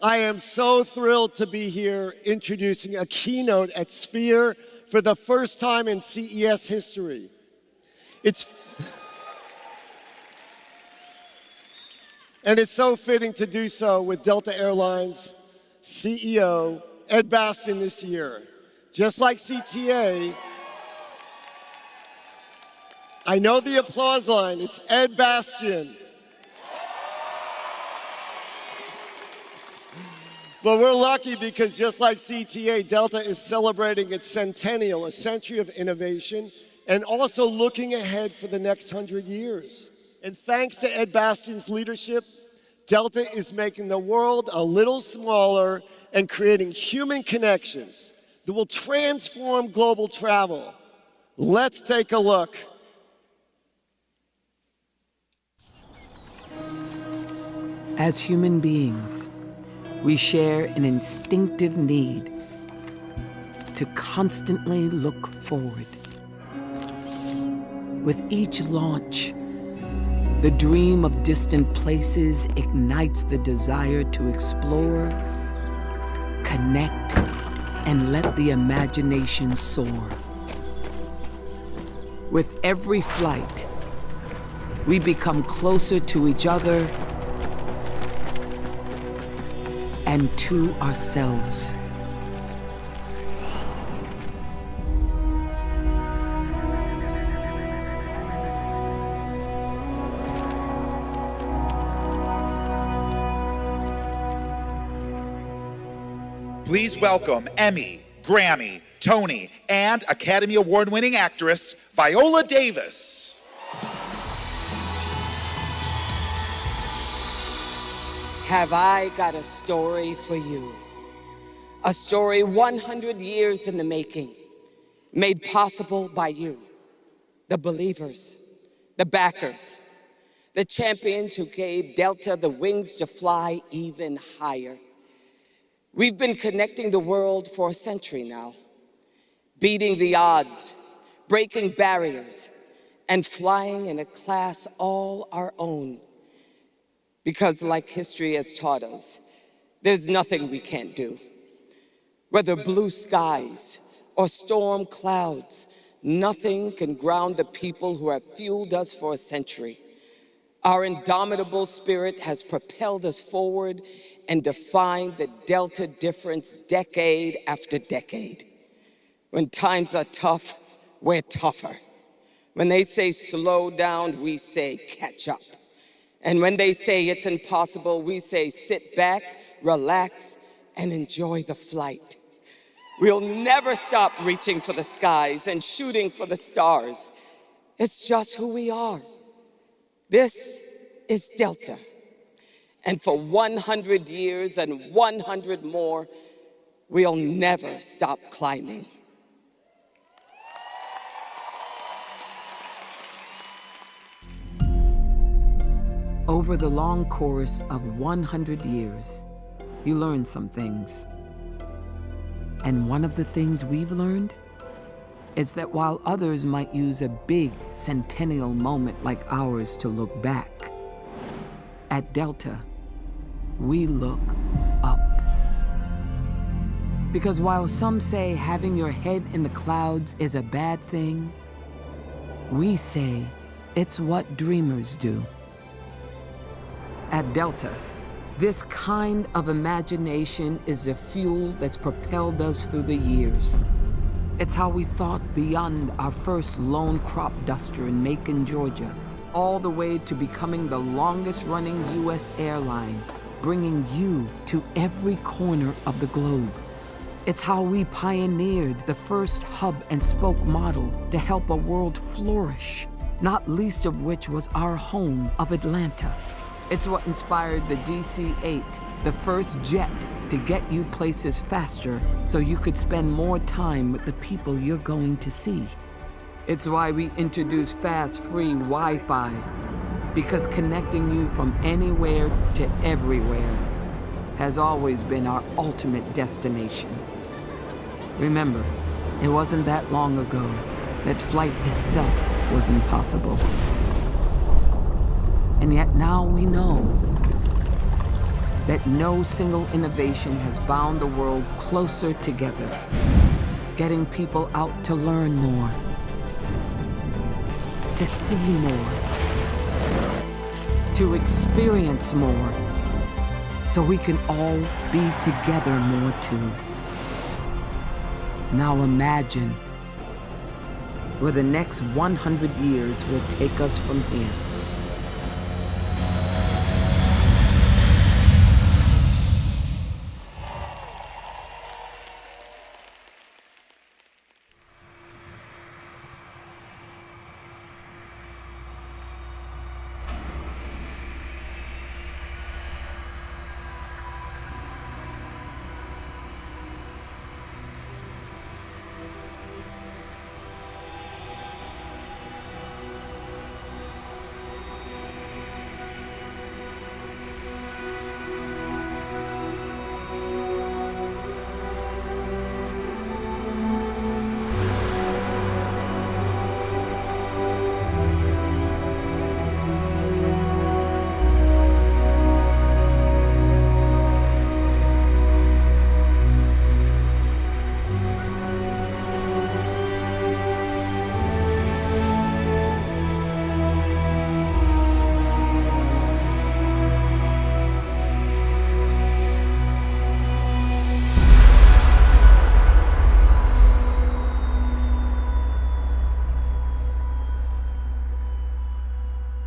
I am so thrilled to be here introducing a keynote at Sphere for the first time in CES history. It's so fitting to do so with Delta Airlines CEO Ed Bastian this year. Just like CTA, I know the applause line, it's Ed Bastian. But we're lucky because just like CTA, Delta is celebrating its centennial, a century of innovation, and also looking ahead for the next 100 years. And thanks to Ed Bastian's leadership, Delta is making the world a little smaller and creating human connections that will transform global travel. Let's take a look. As human beings, we share an instinctive need to constantly look forward. With each launch, the dream of distant places ignites the desire to explore, connect, and let the imagination soar. With every flight, we become closer to each other and to ourselves. Please welcome Emmy, Grammy, Tony, and Academy Award-winning actress Viola Davis. Have I got a story for you? A story 100 years in the making, made possible by you, the believers, the backers, the champions who gave Delta the wings to fly even higher. We've been connecting the world for a century now, beating the odds, breaking barriers, and flying in a class all our own. Because like history has taught us, there's nothing we can't do. Whether blue skies or storm clouds, nothing can ground the people who have fueled us for a century. Our indomitable spirit has propelled us forward and defined the Delta difference decade after decade. When times are tough, we're tougher. When they say slow down, we say catch up. And when they say it's impossible, we say sit back, relax, and enjoy the flight. We'll never stop reaching for the skies and shooting for the stars. It's just who we are. This is Delta. And for 100 years and 100 more, we'll never stop climbing. Over the long course of 100 years, you learn some things. And one of the things we've learned is that while others might use a big centennial moment like ours to look back, at Delta, we look up. Because while some say having your head in the clouds is a bad thing, we say it's what dreamers do. At Delta, this kind of imagination is the fuel that's propelled us through the years. It's how we thought beyond our first lone crop duster in Macon, Georgia, all the way to becoming the longest-running U.S. airline, bringing you to every corner of the globe. It's how we pioneered the first hub-and-spoke model to help a world flourish, not least of which was our home of Atlanta. It's what inspired the DC-8, the first jet to get you places faster so you could spend more time with the people you're going to see. It's why we introduced fast, free Wi-Fi, because connecting you from anywhere to everywhere has always been our ultimate destination. Remember, it wasn't that long ago that flight itself was impossible. And yet now we know that no single innovation has bound the world closer together, getting people out to learn more, to see more, to experience more, so we can all be together more too. Now imagine where the next 100 years will take us from here.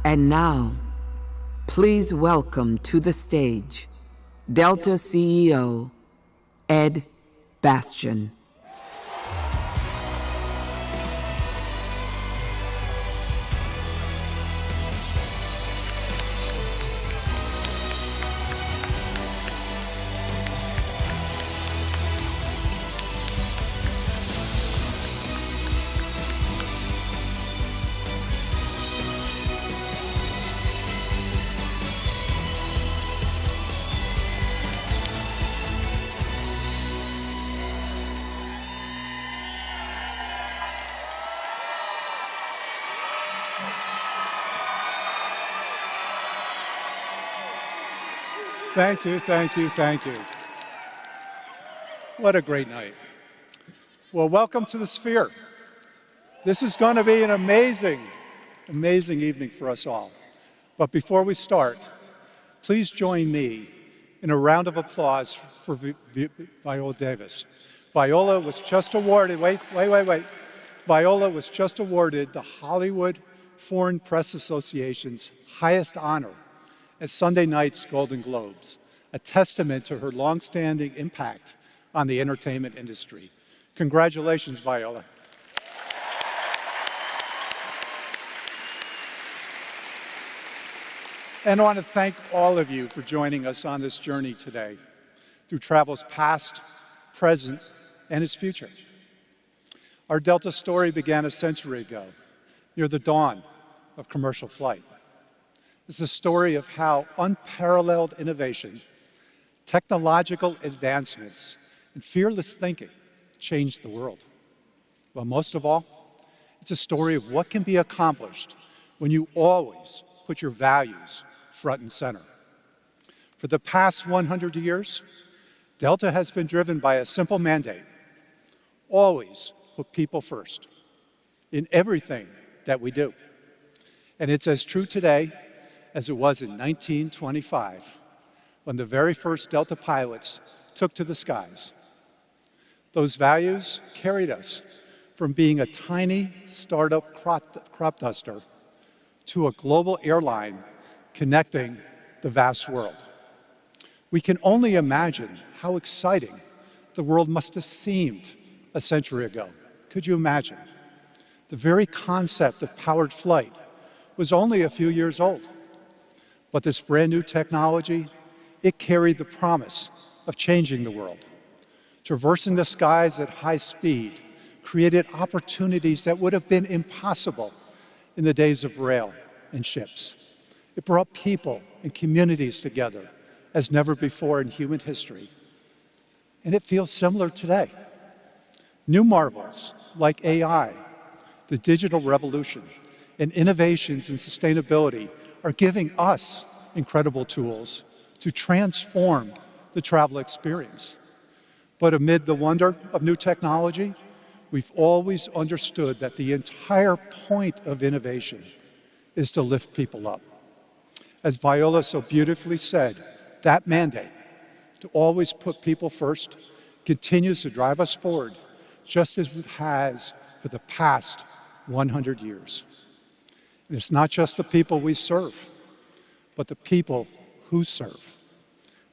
And now, please welcome to the stage Delta CEO Ed Bastian. Thank you, thank you, thank you. What a great night. Well, welcome to the Sphere. This is going to be an amazing, amazing evening for us all. But before we start, please join me in a round of applause for Viola Davis. Viola was just awarded, wait. Viola was just awarded the Hollywood Foreign Press Association's highest honor at Sunday night's Golden Globes, a testament to her longstanding impact on the entertainment industry. Congratulations, Viola. And I want to thank all of you for joining us on this journey today through travel's past, present, and its future. Our Delta story began a century ago, near the dawn of commercial flight. It's a story of how unparalleled innovation, technological advancements, and fearless thinking changed the world. But most of all, it's a story of what can be accomplished when you always put your values front and center. For the past 100 years, Delta has been driven by a simple mandate: always put people first in everything that we do. And it's as true today as it was in 1925, when the very first Delta pilots took to the skies. Those values carried us from being a tiny startup crop duster to a global airline connecting the vast world. We can only imagine how exciting the world must have seemed a century ago. Could you imagine? The very concept of powered flight was only a few years old. But this brand new technology, it carried the promise of changing the world. Traversing the skies at high speed created opportunities that would have been impossible in the days of rail and ships. It brought people and communities together as never before in human history. And it feels similar today. New marvels like AI, the digital revolution, and innovations in sustainability are giving us incredible tools to transform the travel experience. But amid the wonder of new technology, we've always understood that the entire point of innovation is to lift people up. As Viola so beautifully said, that mandate to always put people first continues to drive us forward, just as it has for the past 100 years. And it's not just the people we serve, but the people who serve.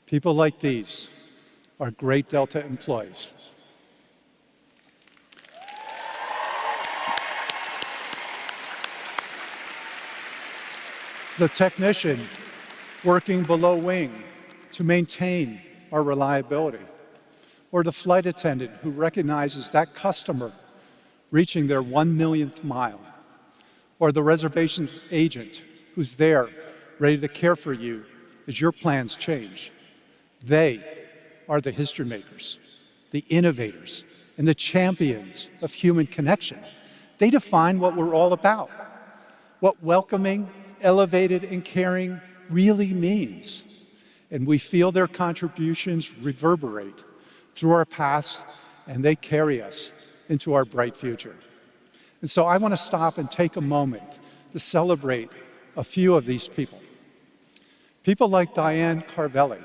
People like these are great Delta employees. The technician working below wing to maintain our reliability, or the flight attendant who recognizes that customer reaching their 1 millionth mile, or the reservations agent who's there ready to care for you as your plans change. They are the history makers, the innovators, and the champions of human connection. They define what we're all about, what welcoming, elevated, and caring really means. And we feel their contributions reverberate through our past, and they carry us into our bright future. And so I want to stop and take a moment to celebrate a few of these people. People like Diane Carvelli,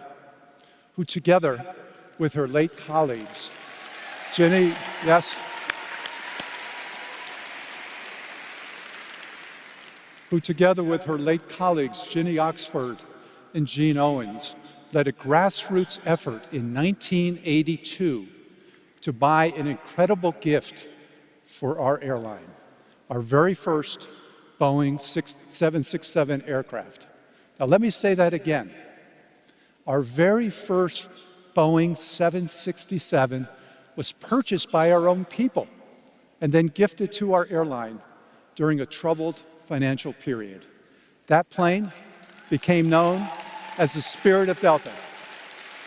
who together with her late colleagues, Ginny, yes? Who together with her late colleagues, Ginny Oxford and Jean Owens, led a grassroots effort in 1982 to buy an incredible gift for our airline, our very first Boeing 767 aircraft. Now let me say that again. Our very first Boeing 767 was purchased by our own people and then gifted to our airline during a troubled financial period. That plane became known as the Spirit of Delta.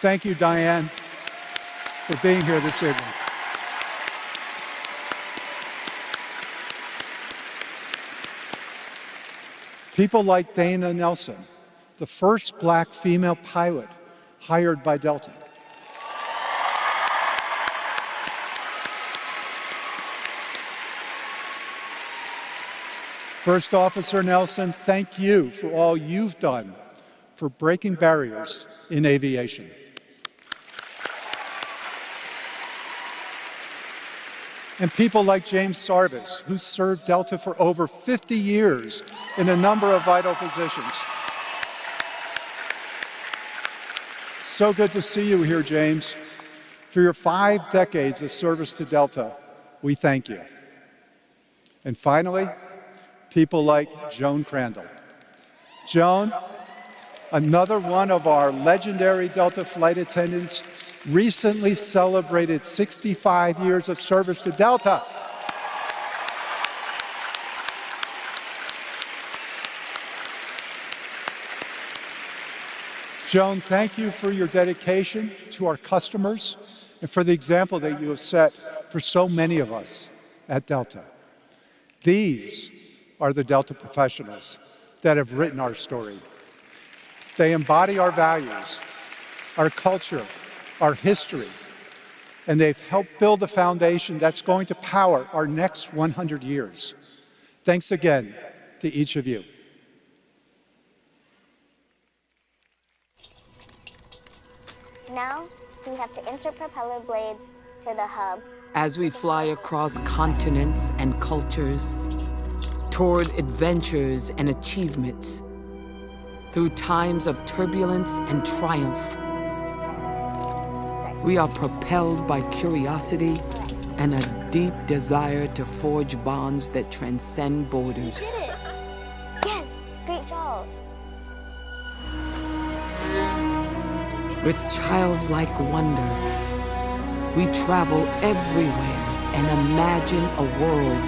Thank you, Diane, for being here this evening. People like Dana Nelson, the first Black female pilot hired by Delta. First Officer Nelson, thank you for all you've done for breaking barriers in aviation. And people like James Sarvis, who served Delta for over 50 years in a number of vital positions. So good to see you here, James. For your 5 decades of service to Delta, we thank you. And finally, people like Joan Crandall. Joan, another one of our legendary Delta flight attendants, recently celebrated 65 years of service to Delta. Joan, thank you for your dedication to our customers and for the example that you have set for so many of us at Delta. These are the Delta professionals that have written our story. They embody our values, our culture, our history, and they've helped build the foundation that's going to power our next 100 years. Thanks again to each of you. Now, we have to insert propeller blades to the hub. As we fly across continents and cultures, toward adventures and achievements, through times of turbulence and triumph, we are propelled by curiosity and a deep desire to forge bonds that transcend borders. You did it! Yes, great job. With childlike wonder, we travel everywhere and imagine a world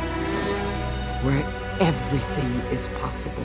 where everything is possible.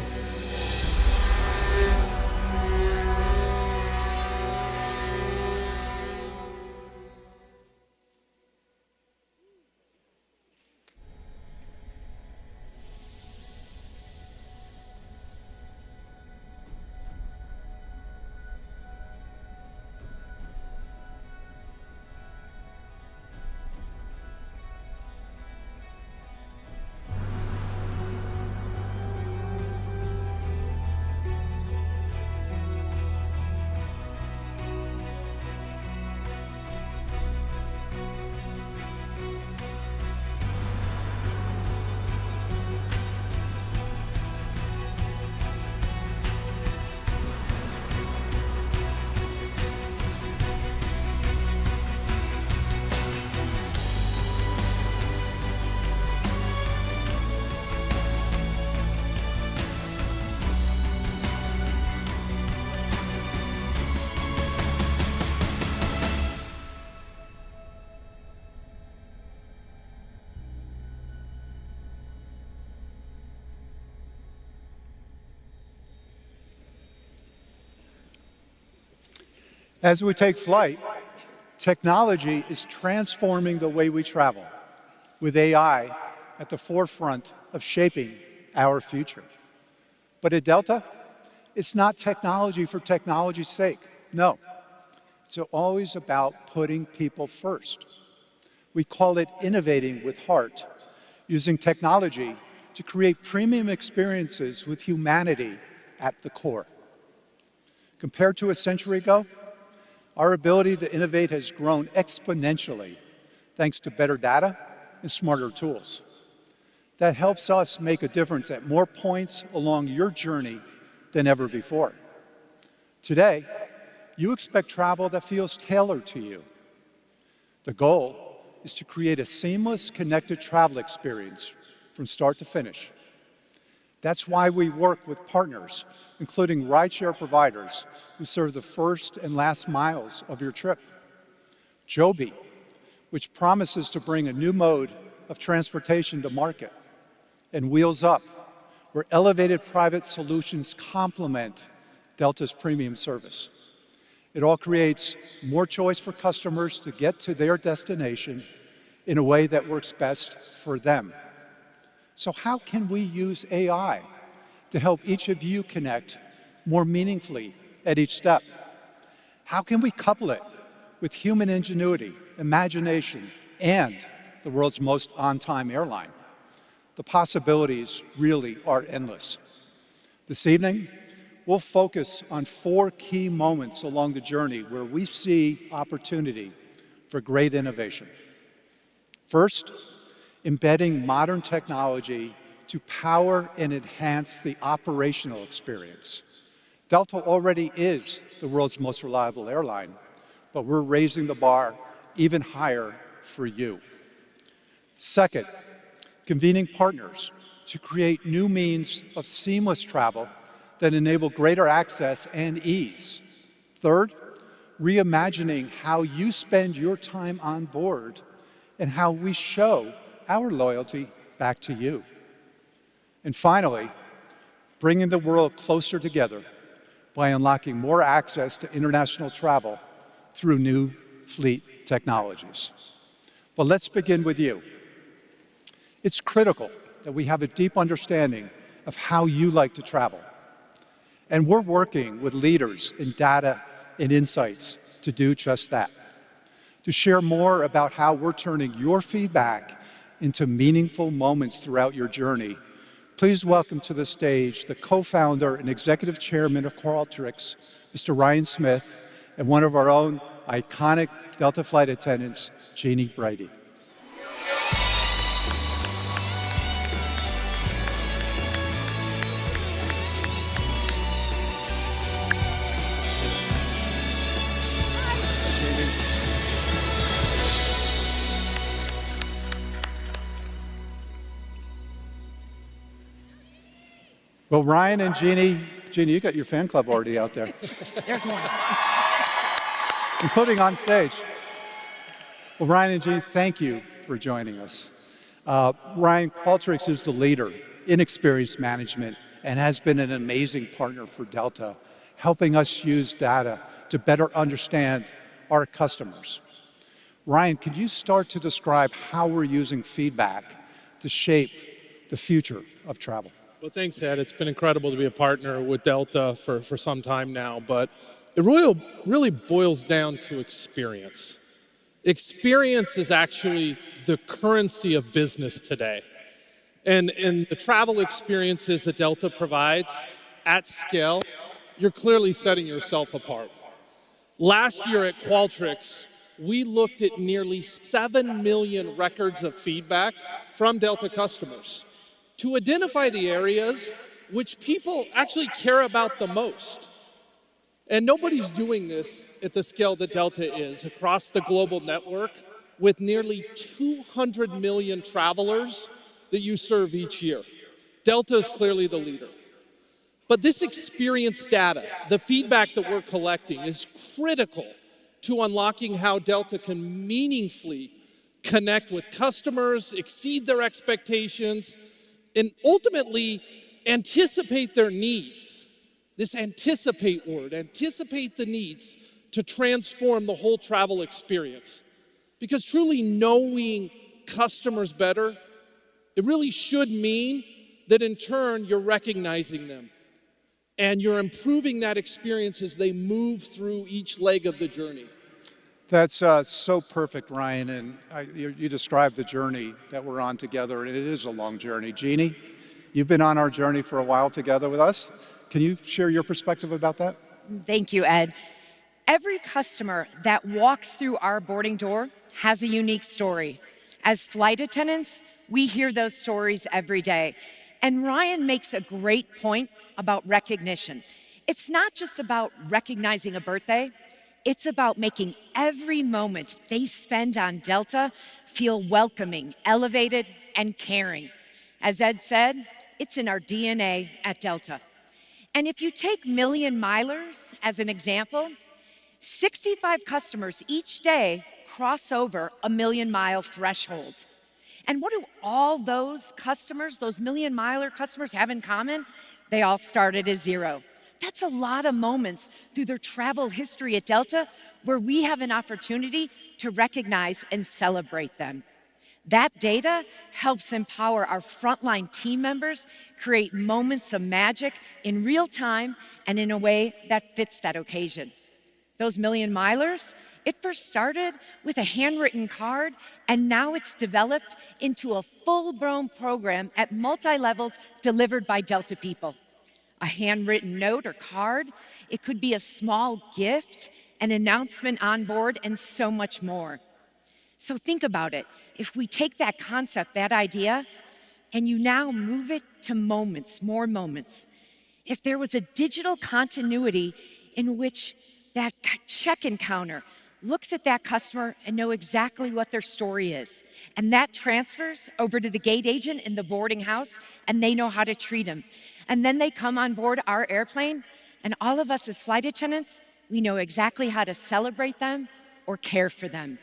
As we take flight, technology is transforming the way we travel, with AI at the forefront of shaping our future. But at Delta, it's not technology for technology's sake. No, it's always about putting people first. We call it innovating with heart, using technology to create premium experiences with humanity at the core. Compared to a century ago, our ability to innovate has grown exponentially thanks to better data and smarter tools. That helps us make a difference at more points along your journey than ever before. Today, you expect travel that feels tailored to you. The goal is to create a seamless, connected travel experience from start to finish. That's why we work with partners, including rideshare providers who serve the first and last miles of your trip. Joby, which promises to bring a new mode of transportation to market. And Wheels Up, where elevated private solutions complement Delta's premium service. It all creates more choice for customers to get to their destination in a way that works best for them. So how can we use AI to help each of you connect more meaningfully at each step? How can we couple it with human ingenuity, imagination, and the world's most on-time airline? The possibilities really are endless. This evening, we'll focus on 4 key moments along the journey where we see opportunity for great innovation. First, embedding modern technology to power and enhance the operational experience. Delta already is the world's most reliable airline, but we're raising the bar even higher for you. Second, convening partners to create new means of seamless travel that enable greater access and ease. Third, reimagining how you spend your time on board and how we show our loyalty back to you. And finally, bringing the world closer together by unlocking more access to international travel through new fleet technologies. But let's begin with you. It's critical that we have a deep understanding of how you like to travel. And we're working with leaders in data and insights to do just that. To share more about how we're turning your feedback into meaningful moments throughout your journey, please welcome to the stage the co-founder and executive chairman of Qualtrics, Mr. Ryan Smith, and one of our own iconic Delta flight attendants, Jeannie Brady. Well, Ryan and Jeannie, you got your fan club already out there. There's one. Including on stage. Well, Ryan and Jeannie, thank you for joining us. Ryan, Qualtrics is the leader in experience management and has been an amazing partner for Delta, helping us use data to better understand our customers. Ryan, could you start to describe how we're using feedback to shape the future of travel? Well, thanks, Ed. It's been incredible to be a partner with Delta for some time now, but it really boils down to experience. Experience is actually the currency of business today. And the travel experiences that Delta provides at scale, you're clearly setting yourself apart. Last year at Qualtrics, we looked at nearly 7 million records of feedback from Delta customers to identify the areas which people actually care about the most. And nobody's doing this at the scale that Delta is across the global network with nearly 200 million travelers that you serve each year. Delta is clearly the leader. But this experience data, the feedback that we're collecting, is critical to unlocking how Delta can meaningfully connect with customers, exceed their expectations, and ultimately anticipate their needs. This anticipate word, anticipate the needs to transform the whole travel experience. Because truly knowing customers better, it really should mean that in turn you're recognizing them and you're improving that experience as they move through each leg of the journey. That's so perfect, Ryan, and you described the journey that we're on together, and it is a long journey. Jeannie, you've been on our journey for a while together with us. Can you share your perspective about that? Thank you, Ed. Every customer that walks through our boarding door has a unique story. As flight attendants, we hear those stories every day. And Ryan makes a great point about recognition. It's not just about recognizing a birthday, it's about making every moment they spend on Delta feel welcoming, elevated, and caring. As Ed said, it's in our DNA at Delta. And if you take million milers as an example, 65 customers each day cross over a million-mile threshold. And what do all those customers, those million-miler customers, have in common? They all started as zero. That's a lot of moments through their travel history at Delta where we have an opportunity to recognize and celebrate them. That data helps empower our frontline team members create moments of magic in real time and in a way that fits that occasion. Those million milers, it first started with a handwritten card, and now it's developed into a full-blown program at multi-levels delivered by Delta people. A handwritten note or card, it could be a small gift, an announcement on board, and so much more. So think about it. If we take that concept, that idea, and you now move it to moments, more moments. If there was a digital continuity in which that check-in counter looks at that customer and know exactly what their story is, and that transfers over to the gate agent in the boarding house, and they know how to treat them. And then they come on board our airplane, and all of us as flight attendants, we know exactly how to celebrate them or care for them.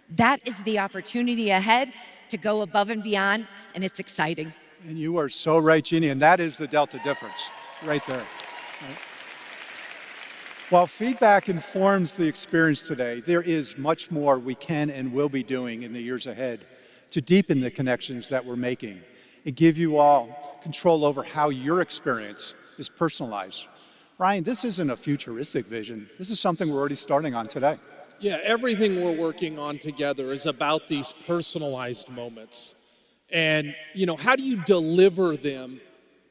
That is the opportunity ahead to go above and beyond, and it's exciting. And you are so right, Jeannie, and that is the Delta difference right there. Right? While feedback informs the experience today, there is much more we can and will be doing in the years ahead to deepen the connections that we're making and give you all control over how your experience is personalized. Ryan, this isn't a futuristic vision. This is something we're already starting on today. Yeah, everything we're working on together is about these personalized moments. And, how do you deliver them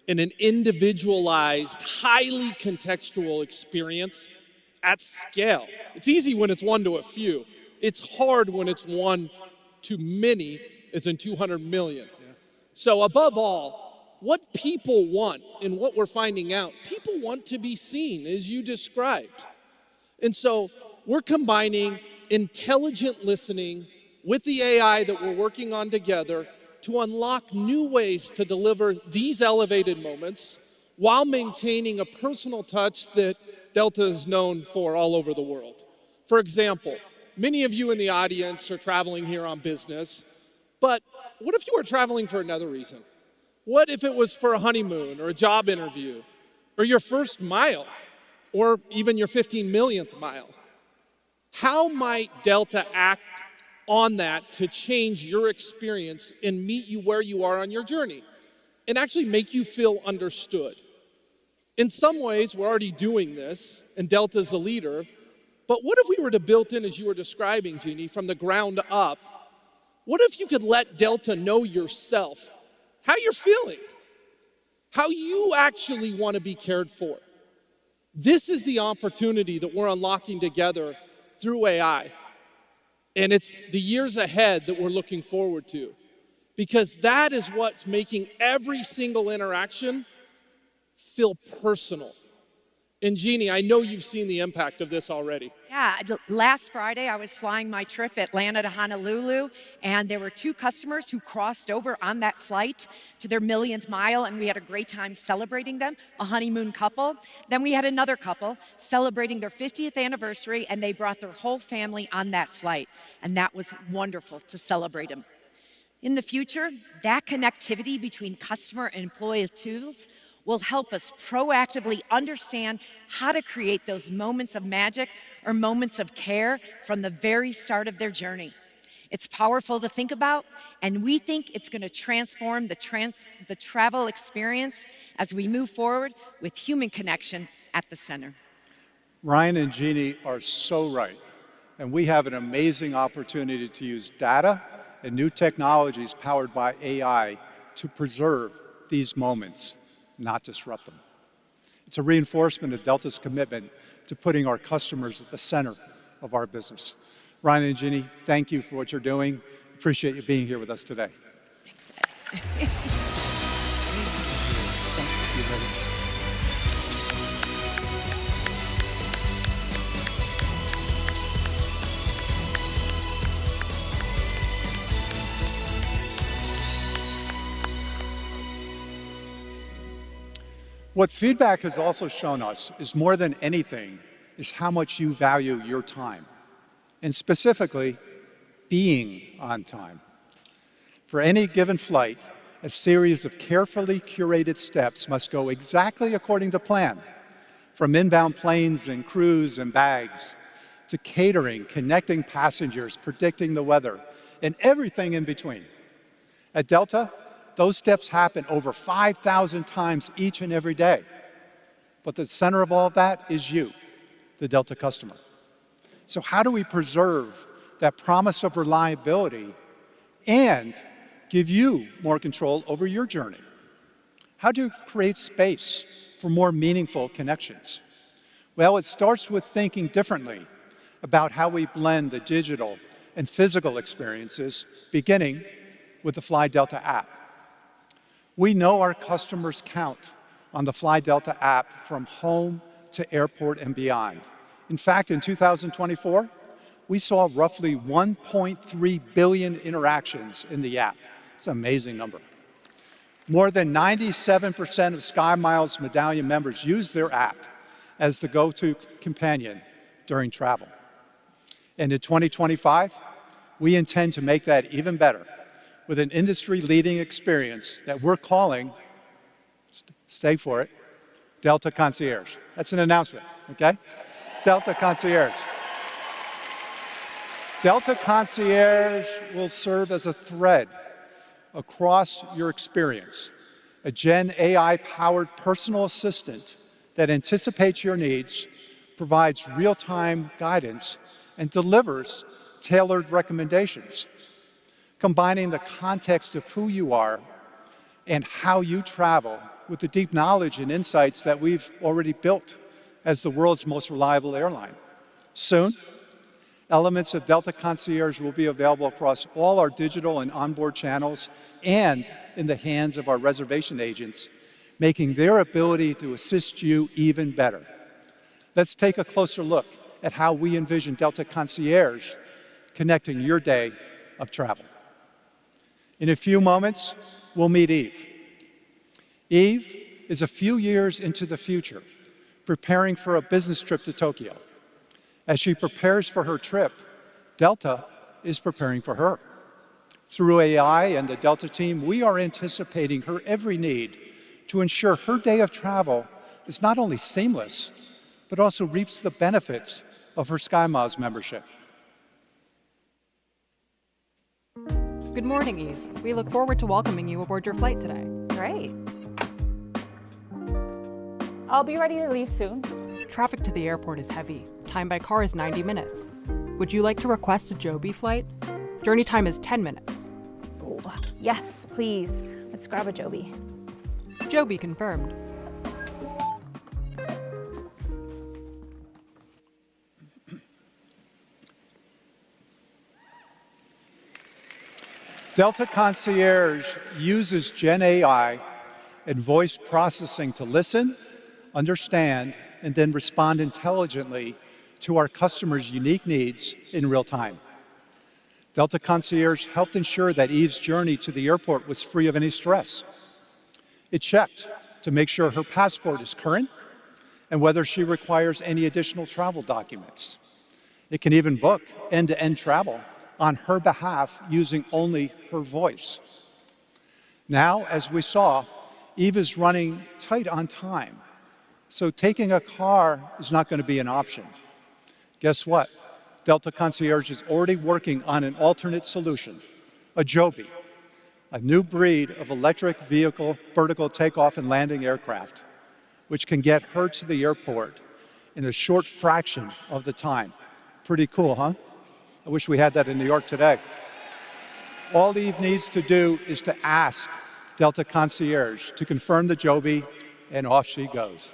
in an individualized, highly contextual experience at scale? It's easy when it's one to a few. It's hard when it's one to many, as in 200 million. Yeah. So above all, what people want and what we're finding out, people want to be seen, as you described. And so we're combining intelligent listening with the AI that we're working on together to unlock new ways to deliver these elevated moments while maintaining a personal touch that Delta is known for all over the world. For example, many of you in the audience are traveling here on business, but what if you were traveling for another reason? What if it was for a honeymoon or a job interview or your first mile or even your 15 millionth mile? How might Delta act on that to change your experience and meet you where you are on your journey and actually make you feel understood? In some ways, we're already doing this, and Delta's a leader, but what if we were to build in, as you were describing, Jeannie, from the ground up, what if you could let Delta know yourself, how you're feeling, how you actually want to be cared for? This is the opportunity that we're unlocking together through AI. And it's the years ahead that we're looking forward to, because that is what's making every single interaction feel personal. And Jeannie, I know you've seen the impact of this already. Yeah, last Friday I was flying my trip Atlanta to Honolulu, and there were 2 customers who crossed over on that flight to their millionth mile, and we had a great time celebrating them, a honeymoon couple. Then we had another couple celebrating their 50th anniversary, and they brought their whole family on that flight, and that was wonderful to celebrate them. In the future, that connectivity between customer and employee tools will help us proactively understand how to create those moments of magic or moments of care from the very start of their journey. It's powerful to think about, and we think it's going to transform the travel experience as we move forward with human connection at the center. Ryan and Jeannie are so right, and we have an amazing opportunity to use data and new technologies powered by AI to preserve these moments, not disrupt them. It's a reinforcement of Delta's commitment to putting our customers at the center of our business. Ryan and Jeannie, thank you for what you're doing. Appreciate you being here with us today. Thanks, Ed. What feedback has also shown us is more than anything is how much you value your time, and specifically, being on time. For any given flight, a series of carefully curated steps must go exactly according to plan, from inbound planes and crews and bags, to catering, connecting passengers, predicting the weather, and everything in between. At Delta, those steps happen over 5,000 times each and every day. But the center of all of that is you, the Delta customer. So how do we preserve that promise of reliability and give you more control over your journey? How do you create space for more meaningful connections? Well, it starts with thinking differently about how we blend the digital and physical experiences, beginning with the Fly Delta app. We know our customers count on the Fly Delta app from home to airport and beyond. In fact, in 2024, we saw roughly 1.3 billion interactions in the app. It's an amazing number. More than 97% of SkyMiles Medallion members use their app as the go-to companion during travel. And in 2025, we intend to make that even better with an industry-leading experience that we're calling, stay for it, Delta Concierge. That's an announcement, okay? Delta Concierge. Delta Concierge will serve as a thread across your experience, a Gen AI-powered personal assistant that anticipates your needs, provides real-time guidance, and delivers tailored recommendations, combining the context of who you are and how you travel with the deep knowledge and insights that we've already built as the world's most reliable airline. Soon, elements of Delta Concierge will be available across all our digital and onboard channels and in the hands of our reservation agents, making their ability to assist you even better. Let's take a closer look at how we envision Delta Concierge connecting your day of travel. In a few moments, we'll meet Eve. Eve is a few years into the future, preparing for a business trip to Tokyo. As she prepares for her trip, Delta is preparing for her. Through AI and the Delta team, we are anticipating her every need to ensure her day of travel is not only seamless, but also reaps the benefits of her SkyMiles membership. Good morning, Eve. We look forward to welcoming you aboard your flight today. Great. I'll be ready to leave soon. Traffic to the airport is heavy. Time by car is 90 minutes. Would you like to request a Joby flight? Journey time is 10 minutes. Oh, yes, please. Let's grab a Joby. Joby confirmed. Delta Concierge uses Gen AI and voice processing to listen, understand, and then respond intelligently to our customers' unique needs in real time. Delta Concierge helped ensure that Eve's journey to the airport was free of any stress. It checked to make sure her passport is current and whether she requires any additional travel documents. It can even book end-to-end travel on her behalf using only her voice. Now, as we saw, Eve is running tight on time, so taking a car is not going to be an option. Guess what? Delta Concierge is already working on an alternate solution, a Joby, a new breed of electric vehicle vertical takeoff and landing aircraft, which can get her to the airport in a short fraction of the time. Pretty cool, huh? I wish we had that in New York today. All Eve needs to do is to ask Delta Concierge to confirm the Joby, and off she goes.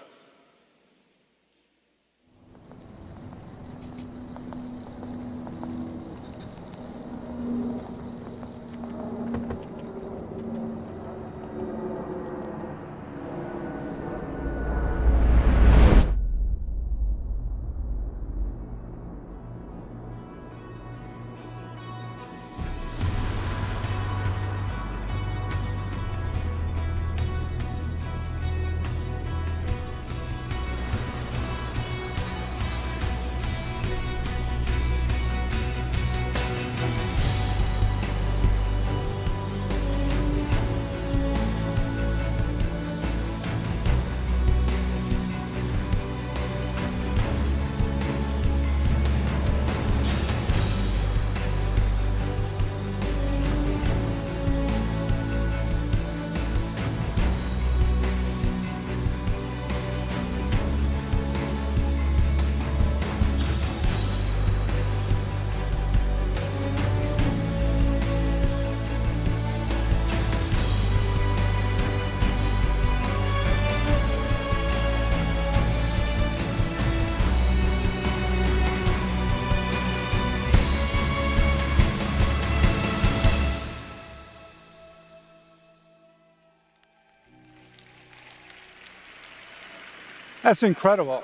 That's incredible.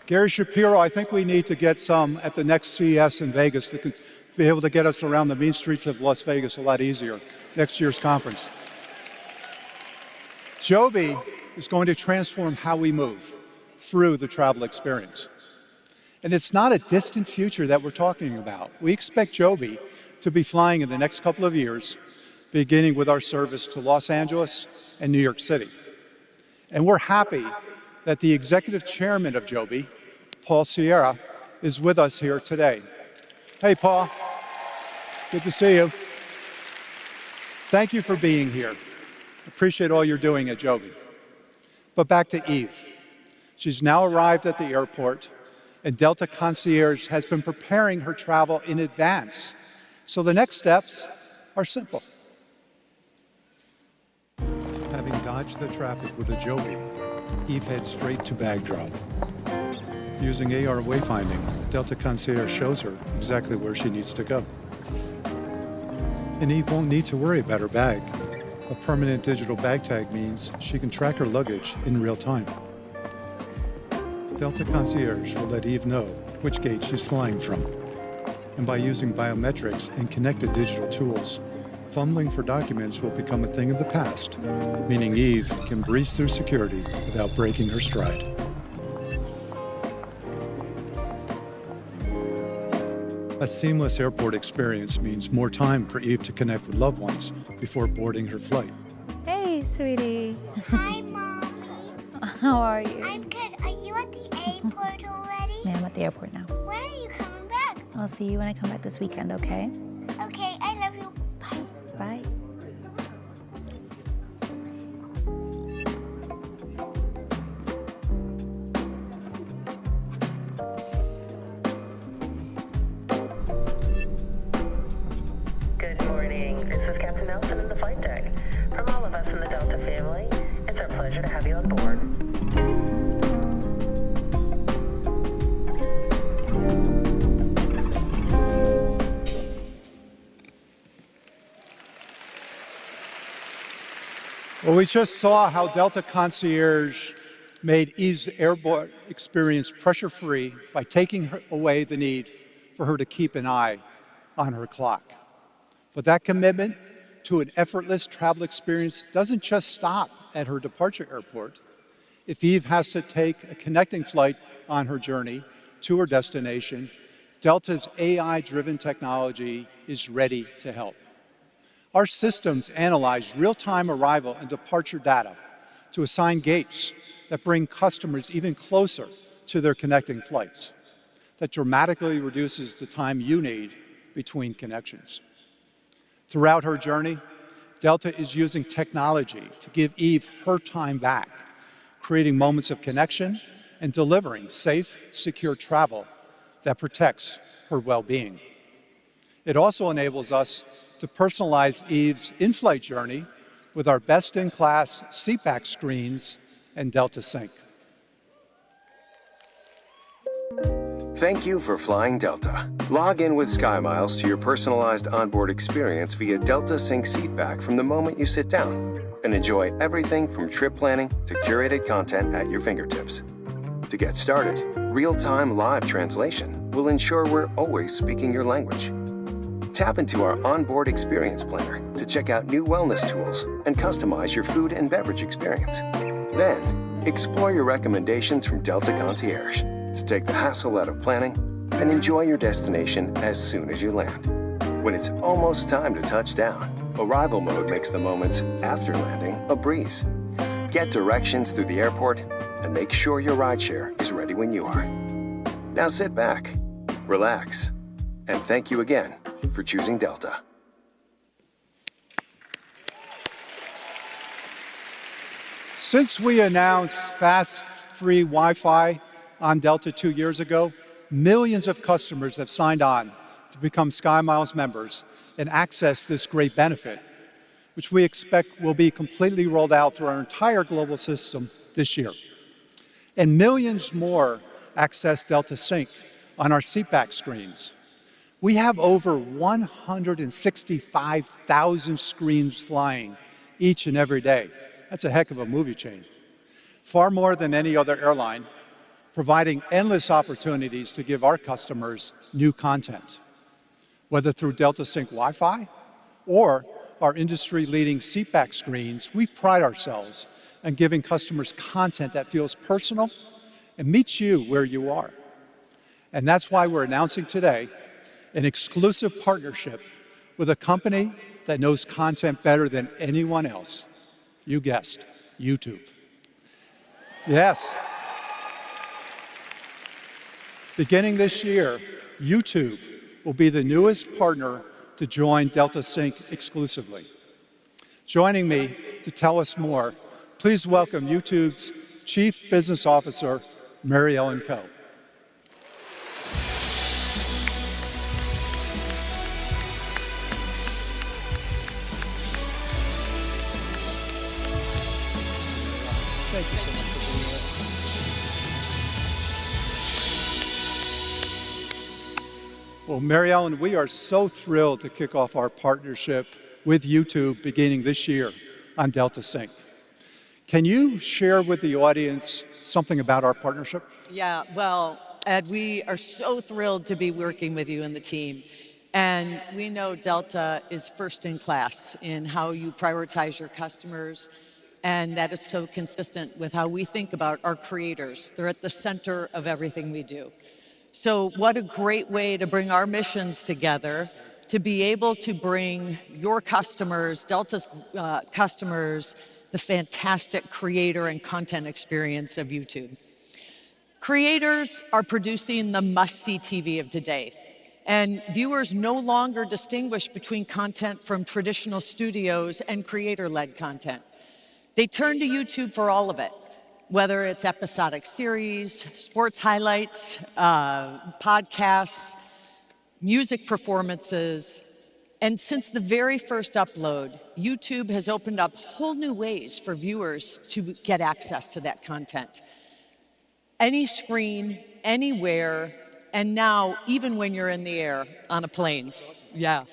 Gary Shapiro, I think we need to get some at the next CES in Vegas that could be able to get us around the mean streets of Las Vegas a lot easier next year's conference. Joby is going to transform how we move through the travel experience. And it's not a distant future that we're talking about. We expect Joby to be flying in the next couple of years, beginning with our service to Los Angeles and New York City. And we're happy that the executive chairman of Joby, Paul Sierra, is with us here today. Hey, Paul. Good to see you. Thank you for being here. Appreciate all you're doing at Joby. But back to Eve. She's now arrived at the airport, and Delta Concierge has been preparing her travel in advance. So the next steps are simple. Having dodged the traffic with a Joby, Eve heads straight to bag drop. Using AR wayfinding, Delta Concierge shows her exactly where she needs to go. And Eve won't need to worry about her bag. A permanent digital bag tag means she can track her luggage in real time. Delta Concierge will let Eve know which gate she's flying from. And by using biometrics and connected digital tools, fumbling for documents will become a thing of the past, meaning Eve can breeze through security without breaking her stride. A seamless airport experience means more time for Eve to connect with loved ones before boarding her flight. Hey, sweetie. Hi, Mommy. How are you? I'm good. Are you at the airport already? Yeah, I'm at the airport now. When are you coming back? I'll see you when I come back this weekend, okay? Okay, I love you. Bye. Bye. Good morning. This is Captain Nelson in the flight deck. From all of us in the Delta family, it's our pleasure to have you on board. Well, we just saw how Delta Concierge made Eve's airport experience pressure-free by taking away the need for her to keep an eye on her clock. But that commitment to an effortless travel experience doesn't just stop at her departure airport. If Eve has to take a connecting flight on her journey to her destination, Delta's AI-driven technology is ready to help. Our systems analyze real-time arrival and departure data to assign gates that bring customers even closer to their connecting flights. that dramatically reduces the time you need between connections. Throughout her journey, Delta is using technology to give Eve her time back, creating moments of connection and delivering safe, secure travel that protects her well-being. It also enables us to personalize Eve's in-flight journey with our best-in-class seatback screens and Delta Sync. Thank you for flying Delta. Log in with SkyMiles to your personalized onboard experience via Delta Sync seatback from the moment you sit down, and enjoy everything from trip planning to curated content at your fingertips. To get started, real-time live translation will ensure we're always speaking your language. Tap into our onboard experience planner to check out new wellness tools and customize your food and beverage experience. Then, explore your recommendations from Delta Concierge to take the hassle out of planning and enjoy your destination as soon as you land. When it's almost time to touch down, arrival mode makes the moments after landing a breeze. Get directions through the airport and make sure your rideshare is ready when you are. Now sit back, relax, and thank you again for choosing Delta. Since we announced fast, free Wi-Fi on Delta 2 years ago, millions of customers have signed on to become SkyMiles members and access this great benefit, which we expect will be completely rolled out through our entire global system this year. And millions more access Delta Sync on our seatback screens. We have over 165,000 screens flying each and every day. That's a heck of a movie chain. Far more than any other airline, providing endless opportunities to give our customers new content. Whether through Delta Sync Wi-Fi or our industry-leading seatback screens, we pride ourselves on giving customers content that feels personal and meets you where you are. And that's why we're announcing today an exclusive partnership with a company that knows content better than anyone else. You guessed, YouTube. Yes. Beginning this year, YouTube will be the newest partner to join Delta Sync exclusively. Joining me to tell us more, please welcome YouTube's Chief Business Officer, Mary Ellen Coe. Thank you so much for being with us. Well, Mary Ellen, we are so thrilled to kick off our partnership with YouTube beginning this year on Delta Sync. Can you share with the audience something about our partnership? Yeah, well, Ed, we are so thrilled to be working with you and the team. And we know Delta is first in class in how you prioritize your customers, and that is so consistent with how we think about our creators. They're at the center of everything we do. So what a great way to bring our missions together, to be able to bring your customers, Delta's customers, the fantastic creator and content experience of YouTube. Creators are producing the must-see TV of today, and viewers no longer distinguish between content from traditional studios and creator-led content. They turn to YouTube for all of it, whether it's episodic series, sports highlights, podcasts, music performances. And since the very first upload, YouTube has opened up whole new ways for viewers to get access to that content. Any screen, anywhere, and now even when you're in the air on a plane. Yeah.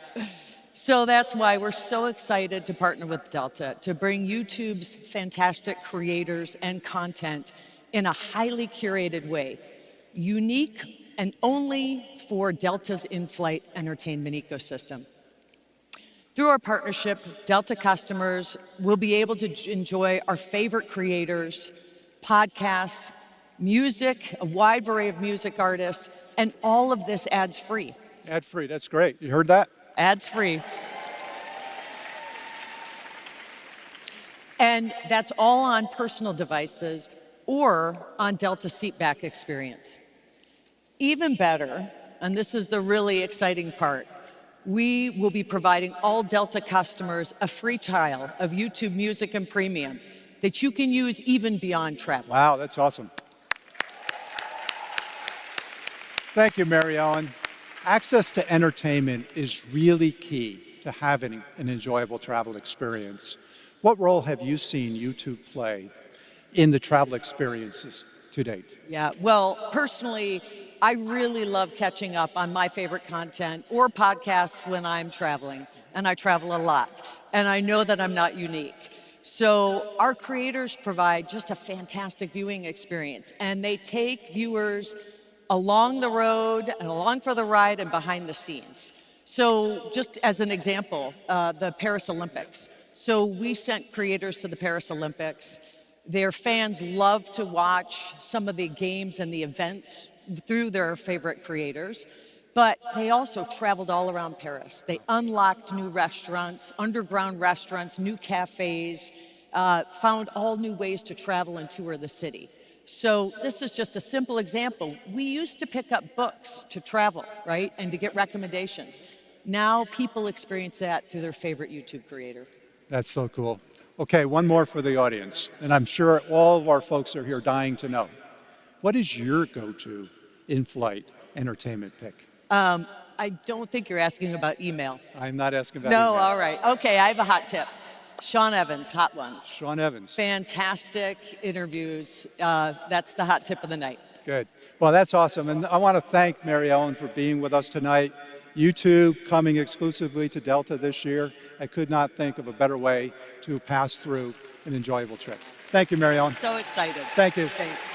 So that's why we're so excited to partner with Delta to bring YouTube's fantastic creators and content in a highly curated way, unique and only for Delta's in-flight entertainment ecosystem. Through our partnership, Delta customers will be able to enjoy our favorite creators, podcasts, music, a wide variety of music artists, and all of this ads-free. Ad-free, that's great. You heard that? Ads-free. And that's all on personal devices or on Delta seatback experience. Even better, and this is the really exciting part, we will be providing all Delta customers a free trial of YouTube Music and Premium that you can use even beyond travel. Wow, that's awesome. Thank you, Mary Ellen. Access to entertainment is really key to having an enjoyable travel experience. What role have you seen YouTube play in the travel experiences to date? Yeah, well, personally, I really love catching up on my favorite content or podcasts when I'm traveling, and I travel a lot, and I know that I'm not unique. So our creators provide just a fantastic viewing experience, and they take viewers along the road and along for the ride and behind the scenes. So just as an example, the Paris Olympics. So we sent creators to the Paris Olympics. Their fans love to watch some of the games and the events through their favorite creators, but they also traveled all around Paris. They unlocked new restaurants, underground restaurants, new cafes, found all new ways to travel and tour the city. So this is just a simple example. We used to pick up books to travel, right, and to get recommendations. Now people experience that through their favorite YouTube creator. That's so cool. Okay, one more for the audience, and I'm sure all of our folks are here dying to know. What is your go-to in-flight entertainment pick? I don't think you're asking about email. I'm not asking about No, email. all right. Okay, I have a hot tip. Sean Evans, Hot Ones. Sean Evans. Fantastic interviews. That's the hot tip of the night. Good. Well, that's awesome. And I want to thank Mary Ellen for being with us tonight. YouTube coming exclusively to Delta this year. I could not think of a better way to pass through an enjoyable trip. Thank you, Mary Ellen. So excited. Thank you. Thanks.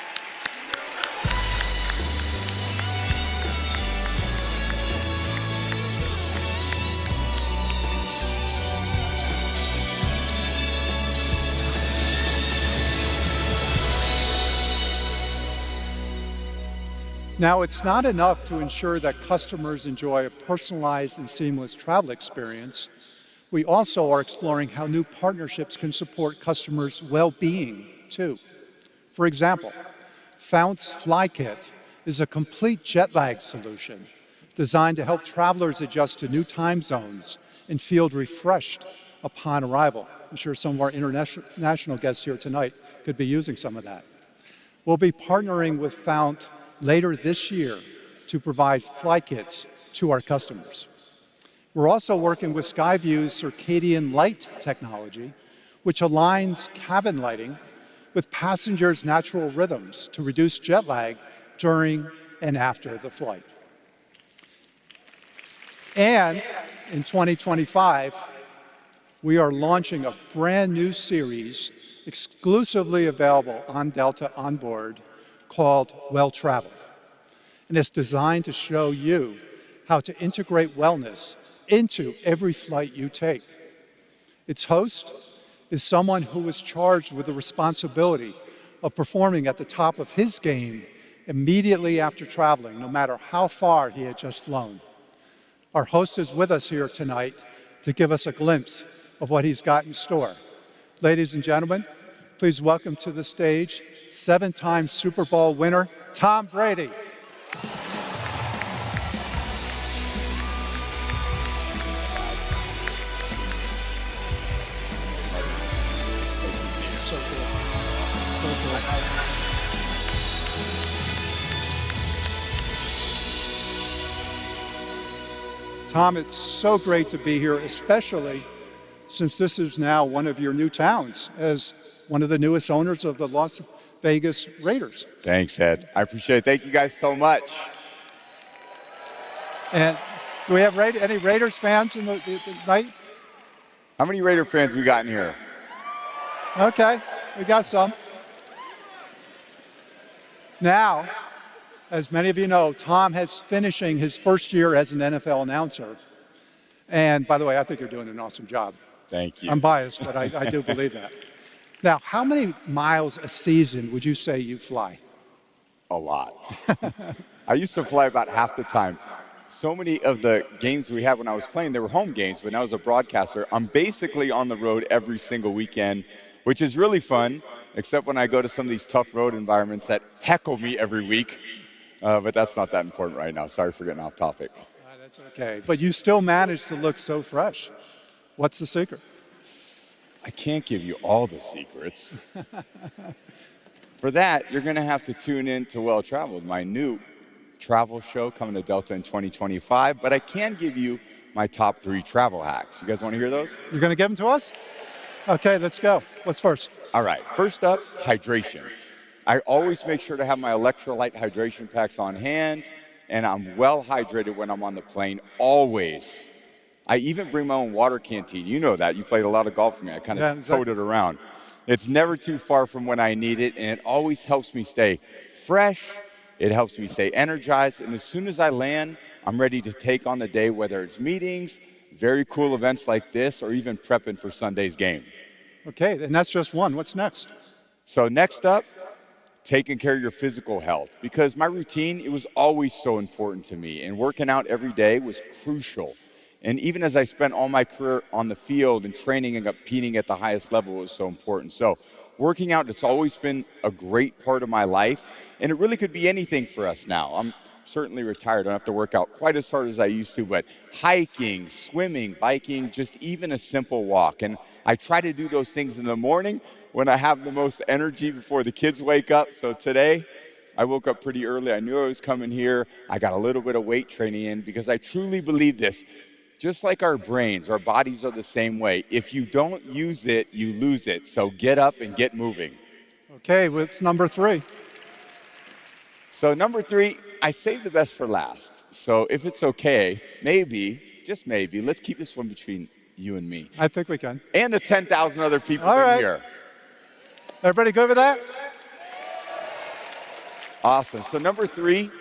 Now, it's not enough to ensure that customers enjoy a personalized and seamless travel experience. We also are exploring how new partnerships can support customers' well-being, too. For example, Fount's FlyKit is a complete jet lag solution designed to help travelers adjust to new time zones and feel refreshed upon arrival. I'm sure some of our international guests here tonight could be using some of that. We'll be partnering with Fount later this year to provide FlyKits to our customers. We're also working with Skyview's circadian light technology, which aligns cabin lighting with passengers' natural rhythms to reduce jet lag during and after the flight. And in 2025, we are launching a brand new series exclusively available on Delta Onboard called Well Traveled. And it's designed to show you how to integrate wellness into every flight you take. Its host is someone who was charged with the responsibility of performing at the top of his game immediately after traveling, no matter how far he had just flown. Our host is with us here tonight to give us a glimpse of what he's got in store. Ladies and gentlemen, please welcome to the stage 7-time Super Bowl winner, Tom Brady. Tom, it's so great to be here, especially since this is now one of your new towns as one of the newest owners of the Las Vegas Raiders. Thanks, Ed. I appreciate it. Thank you guys so much. And do we have any Raiders fans in the night? How many Raider fans we got in here? Okay, we got some. Now, as many of you know, Tom is finishing his first year as an NFL announcer. And by the way, I think you're doing an awesome job. Thank you. I'm biased, but I do believe that. Now, how many miles a season would you say you fly? A lot. I used to fly about half the time. So many of the games we had when I was playing, they were home games, but now as a broadcaster, I'm basically on the road every single weekend, which is really fun, except when I go to some of these tough road environments that heckle me every week. But that's not that important right now. Sorry for getting off topic. That's okay. But you still manage to look so fresh. What's the secret? I can't give you all the secrets. For that, you're going to have to tune in to Well Traveled, my new travel show coming to Delta in 2025. But I can give you my top 3 travel hacks. You guys want to hear those? You're going to give them to us? Okay, let's go. What's first? All right. First up, hydration. I always make sure to have my electrolyte hydration packs on hand, and I'm well hydrated when I'm on the plane, always. I even bring my own water canteen. You know that. You played a lot of golf with me. I kind of tote it around. It's never too far from when I need it, and it always helps me stay fresh. It helps me stay energized, and as soon as I land, I'm ready to take on the day, whether it's meetings, very cool events like this, or even prepping for Sunday's game. Okay, and that's just one. What's next? So next up, taking care of your physical health. Because my routine, it was always so important to me, and working out every day was crucial. And even as I spent all my career on the field and training and competing at the highest level, was so important. So working out, it's always been a great part of my life, and it really could be anything for us now. I'm certainly retired. I don't have to work out quite as hard as I used to, but hiking, swimming, biking, just even a simple walk. And I try to do those things in the morning when I have the most energy before the kids wake up. So today, I woke up pretty early. I knew I was coming here. I got a little bit of weight training in because I truly believe this. Just like our brains, our bodies are the same way. If you don't use it, you lose it. So get up and get moving. Okay, what's number 3? So number 3, I saved the best for last. So if it's okay, maybe, just maybe, let's keep this one between you and me. I think we can. And the 10,000 other people All right. here. Everybody good with that? Awesome. So number 3,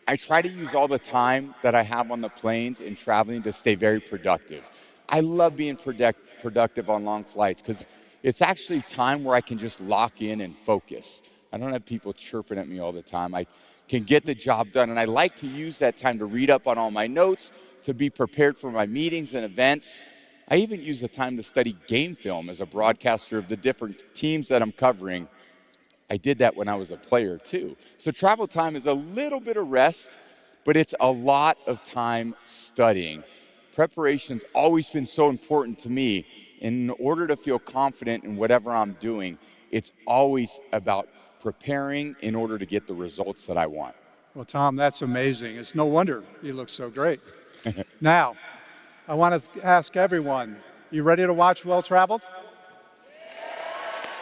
I try to use all the time that I have on the planes and traveling to stay very productive. I love being productive on long flights because it's actually time where I can just lock in and focus. I don't have people chirping at me all the time. I can get the job done, and I like to use that time to read up on all my notes, to be prepared for my meetings and events. I even use the time to study game film as a broadcaster of the different teams that I'm covering. I did that when I was a player too. So travel time is a little bit of rest, but it's a lot of time studying. Preparation's always been so important to me. In order to feel confident in whatever I'm doing, it's always about preparing in order to get the results that I want. Well, Tom, that's amazing. It's no wonder you look so great. Now, I want to ask everyone, you ready to watch Well Traveled?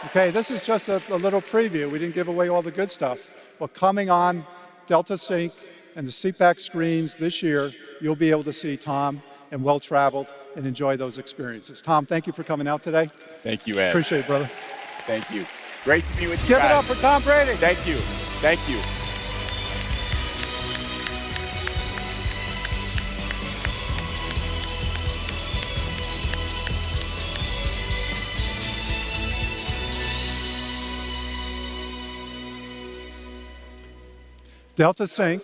Okay, this is just a little preview. We didn't give away all the good stuff. Well, coming on Delta Sync and the seatback screens this year, you'll be able to see Tom and Well Traveled and enjoy those experiences. Tom, thank you for coming out today. Thank you, Ed. Appreciate it, brother. Thank you. Great to be with you Give guys. it up for Tom Brady. Thank you. Thank you. Delta Sync,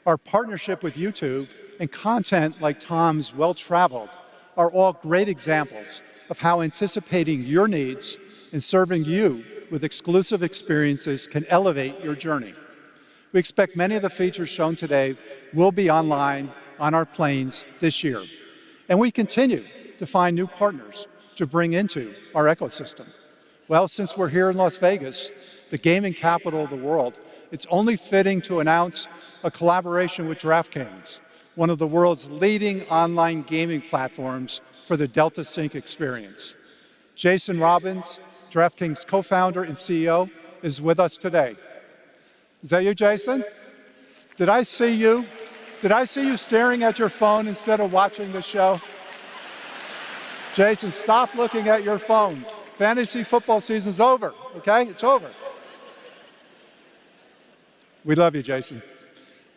our partnership with YouTube, and content like Tom's Well Traveled are all great examples of how anticipating your needs and serving you with exclusive experiences can elevate your journey. We expect many of the features shown today will be online on our planes this year. And we continue to find new partners to bring into our ecosystem. Well, since we're here in Las Vegas, the gaming capital of the world, it's only fitting to announce a collaboration with DraftKings, one of the world's leading online gaming platforms for the Delta Sync experience. Jason Robbins, DraftKings co-founder and CEO, is with us today. Is that you, Jason? Did I see you? Did I see you staring at your phone instead of watching the show? Jason, stop looking at your phone. Fantasy football season's over, okay? It's over. We love you, Jason.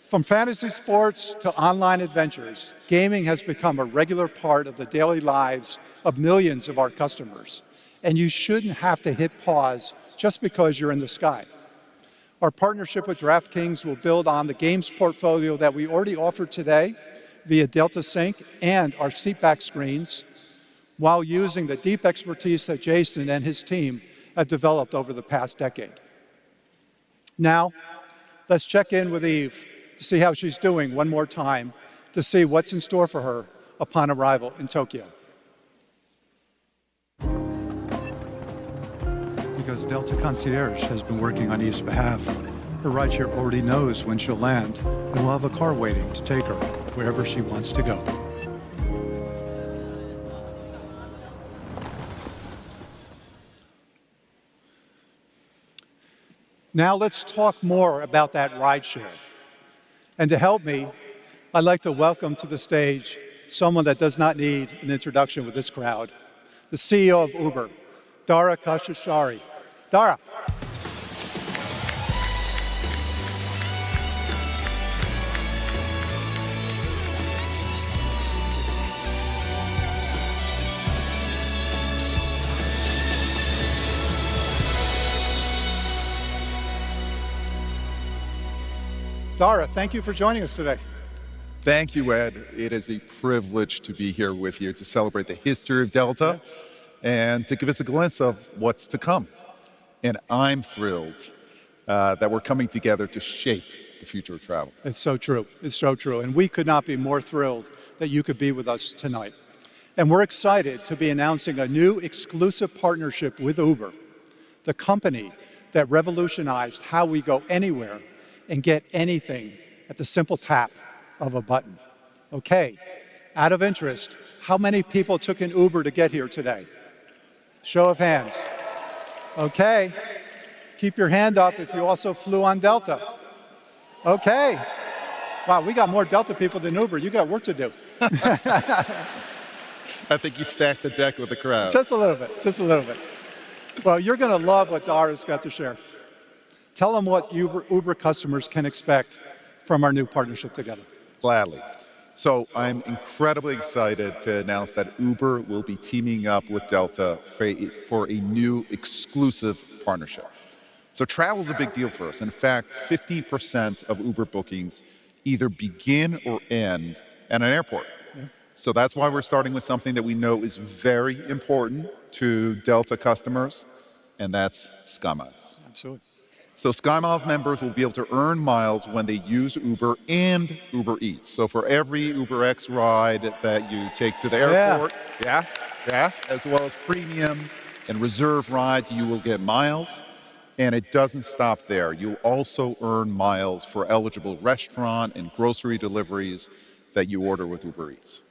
From fantasy sports to online adventures, gaming has become a regular part of the daily lives of millions of our customers. And you shouldn't have to hit pause just because you're in the sky. Our partnership with DraftKings will build on the games portfolio that we already offer today via Delta Sync and our seatback screens, while using the deep expertise that Jason and his team have developed over the past decade. Now, Let's check in with Eve to see how she's doing one more time, to see what's in store for her upon arrival in Tokyo. Because Delta Concierge has been working on Eve's behalf, her rideshare already knows when she'll land, and we'll have a car waiting to take her wherever she wants to go. Now let's talk more about that rideshare. And to help me, I'd like to welcome to the stage someone that does not need an introduction with this crowd, the CEO of Uber, Dara Khosrowshahi. Dara. Dara, thank you for joining us today. Thank you, Ed. It is a privilege to be here with you to celebrate the history of Delta and to give us a glimpse of what's to come. And I'm thrilled that we're coming together to shape the future of travel. It's so true. It's so true. And we could not be more thrilled that you could be with us tonight. And we're excited to be announcing a new exclusive partnership with Uber, the company that revolutionized how we go anywhere and get anything at the simple tap of a button. Okay, out of interest, how many people took an Uber to get here today? Show of hands. Okay, keep your hand up if you also flew on Delta. Okay, wow, we got more Delta people than Uber. You got work to do. I think you stacked the deck with the crowd. Just a little bit, just a little bit. Well, you're gonna love what Dara's got to share. Tell them what Uber customers can expect from our new partnership together. Gladly. So I'm incredibly excited to announce that Uber will be teaming up with Delta for a new exclusive partnership. So travel is a big deal for us. In fact, 50% of Uber bookings either begin or end at an airport. Yeah. So that's why we're starting with something that we know is very important to Delta customers, and that's SkyMiles. Absolutely. So SkyMiles members will be able to earn miles when they use Uber and Uber Eats. So for every UberX ride that you take to the airport, as well as premium and reserve rides, you will get miles. And it doesn't stop there. You'll also earn miles for eligible restaurant and grocery deliveries that you order with Uber Eats.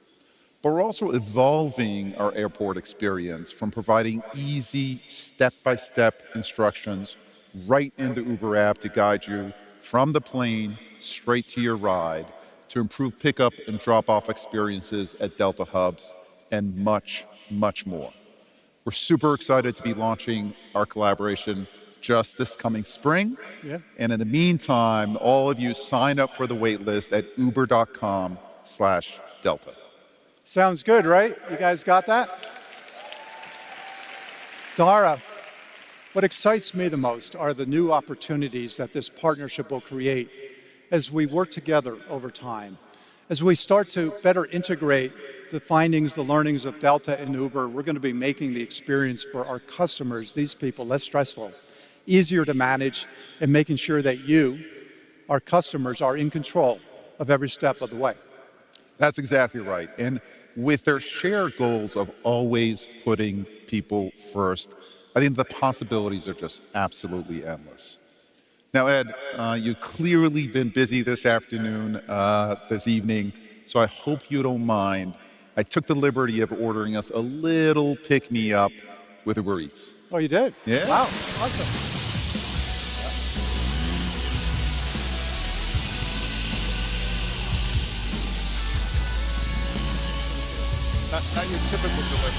But we're also evolving our airport experience from providing easy step-by-step instructions right in the Uber app to guide you from the plane straight to your ride, to improve pickup and drop-off experiences at Delta hubs, and much, much more. We're super excited to be launching our collaboration just this coming spring. Yeah. And in the meantime, all of you sign up for the wait list at uber.com/Delta. Sounds good, right? You guys got that? Dara, what excites me the most are the new opportunities that this partnership will create as we work together over time. As we start to better integrate the findings, the learnings of Delta and Uber, we're going to be making the experience for our customers, these people, less stressful, easier to manage, and making sure that you, our customers, are in control of every step of the way. That's exactly right. And with their shared goals of always putting people first, I think the possibilities are just absolutely endless. Now, Ed, you've clearly been busy this afternoon, this evening, so I hope you don't mind. I took the liberty of ordering us a little pick-me-up with Uber Eats. Oh, you did? Yeah. Wow, awesome. Not your typical delivery.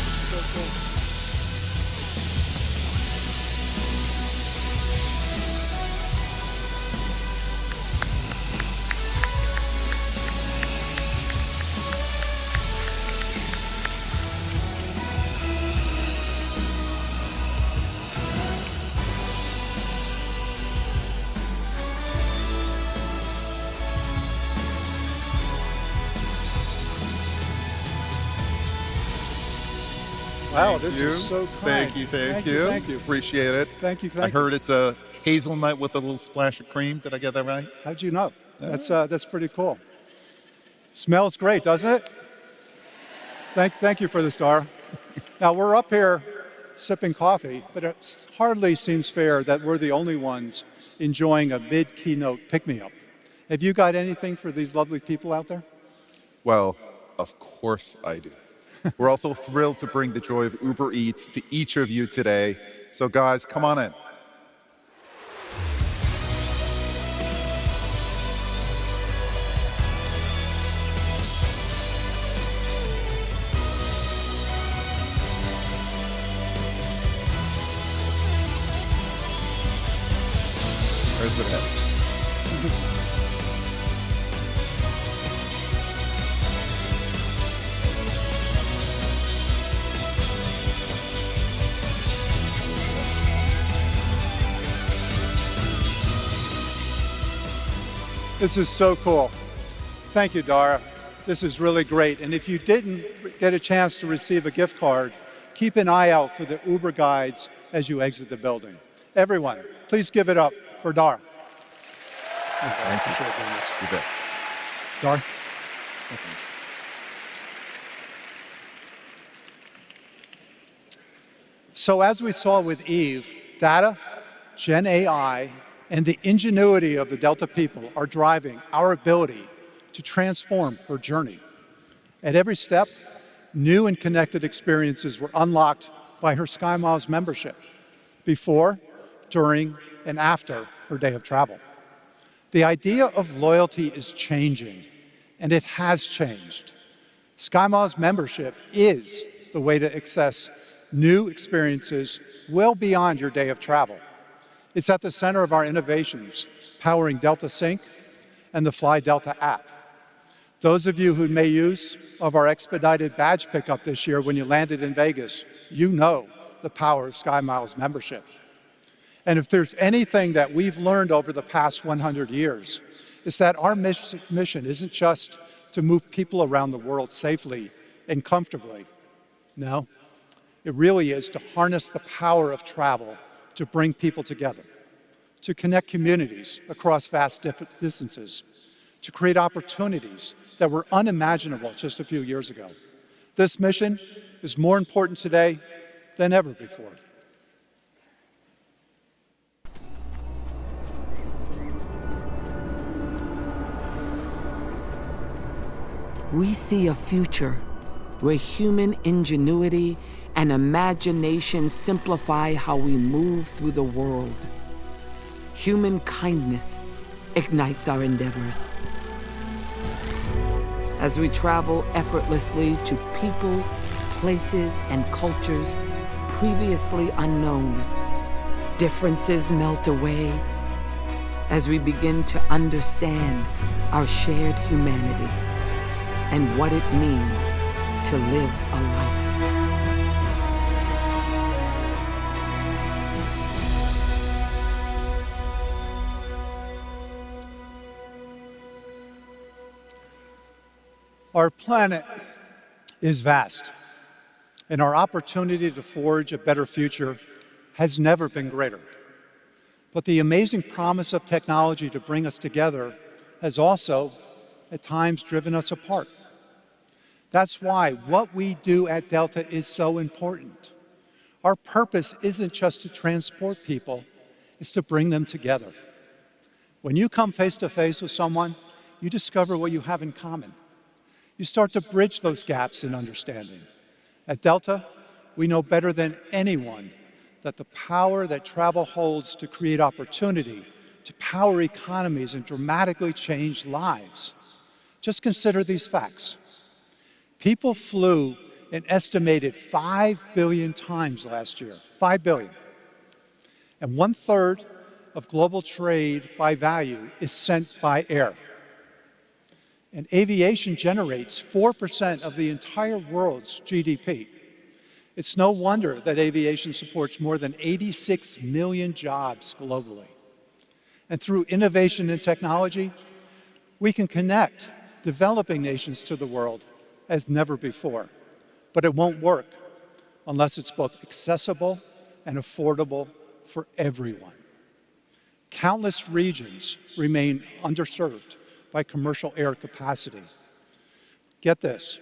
Wow, this is so kind. Thank you. Thank you. Appreciate it. Thank you. I heard it's a hazelnut with a little splash of cream. Did I get that right? How'd you know? That's pretty cool. Smells great, doesn't it? Thank you for this, Dara. Now, we're up here sipping coffee, but it hardly seems fair that we're the only ones enjoying a mid-keynote pick-me-up. Have you got anything for these lovely people out there? Well, of course I do. We're also thrilled to bring the joy of Uber Eats to each of you today. So guys, come on in. Where's the head? This is so cool. Thank you, Dara. This is really great. And if you didn't get a chance to receive a gift card, keep an eye out for the Uber guides as you exit the building. Everyone, please give it up for Dara. Thank you. You bet. Dara? So as we saw with Eve, data, Gen AI, and the ingenuity of the Delta people are driving our ability to transform her journey. At every step, new and connected experiences were unlocked by her SkyMiles membership, before, during, and after her day of travel. The idea of loyalty is changing, and it has changed. SkyMiles membership is the way to access new experiences well beyond your day of travel. It's at the center of our innovations, powering Delta Sync and the Fly Delta app. Those of you who made use of our expedited badge pickup this year when you landed in Vegas, you know the power of SkyMiles membership. And if there's anything that we've learned over the past 100 years, it's that our mission isn't just to move people around the world safely and comfortably. No, it really is to harness the power of travel to bring people together, to connect communities across vast distances, to create opportunities that were unimaginable just a few years ago. This mission is more important today than ever before. We see a future where human ingenuity and imagination simplify how we move through the world. Human kindness ignites our endeavors. As we travel effortlessly to people, places, and cultures previously unknown, differences melt away as we begin to understand our shared humanity and what it means to live a life. Our planet is vast, and our opportunity to forge a better future has never been greater. But the amazing promise of technology to bring us together has also, at times, driven us apart. That's why what we do at Delta is so important. Our purpose isn't just to transport people, it's to bring them together. When you come face to face with someone, you discover what you have in common. You start to bridge those gaps in understanding. At Delta, we know better than anyone that the power that travel holds to create opportunity, to power economies, and dramatically change lives. Just consider these facts. People flew an estimated 5 billion times last year, 5 billion. And 1/3 of global trade by value is sent by air. And aviation generates 4% of the entire world's GDP. It's no wonder that aviation supports more than 86 million jobs globally. And through innovation and technology, we can connect developing nations to the world as never before. But it won't work unless it's both accessible and affordable for everyone. Countless regions remain underserved by commercial air capacity. Get this,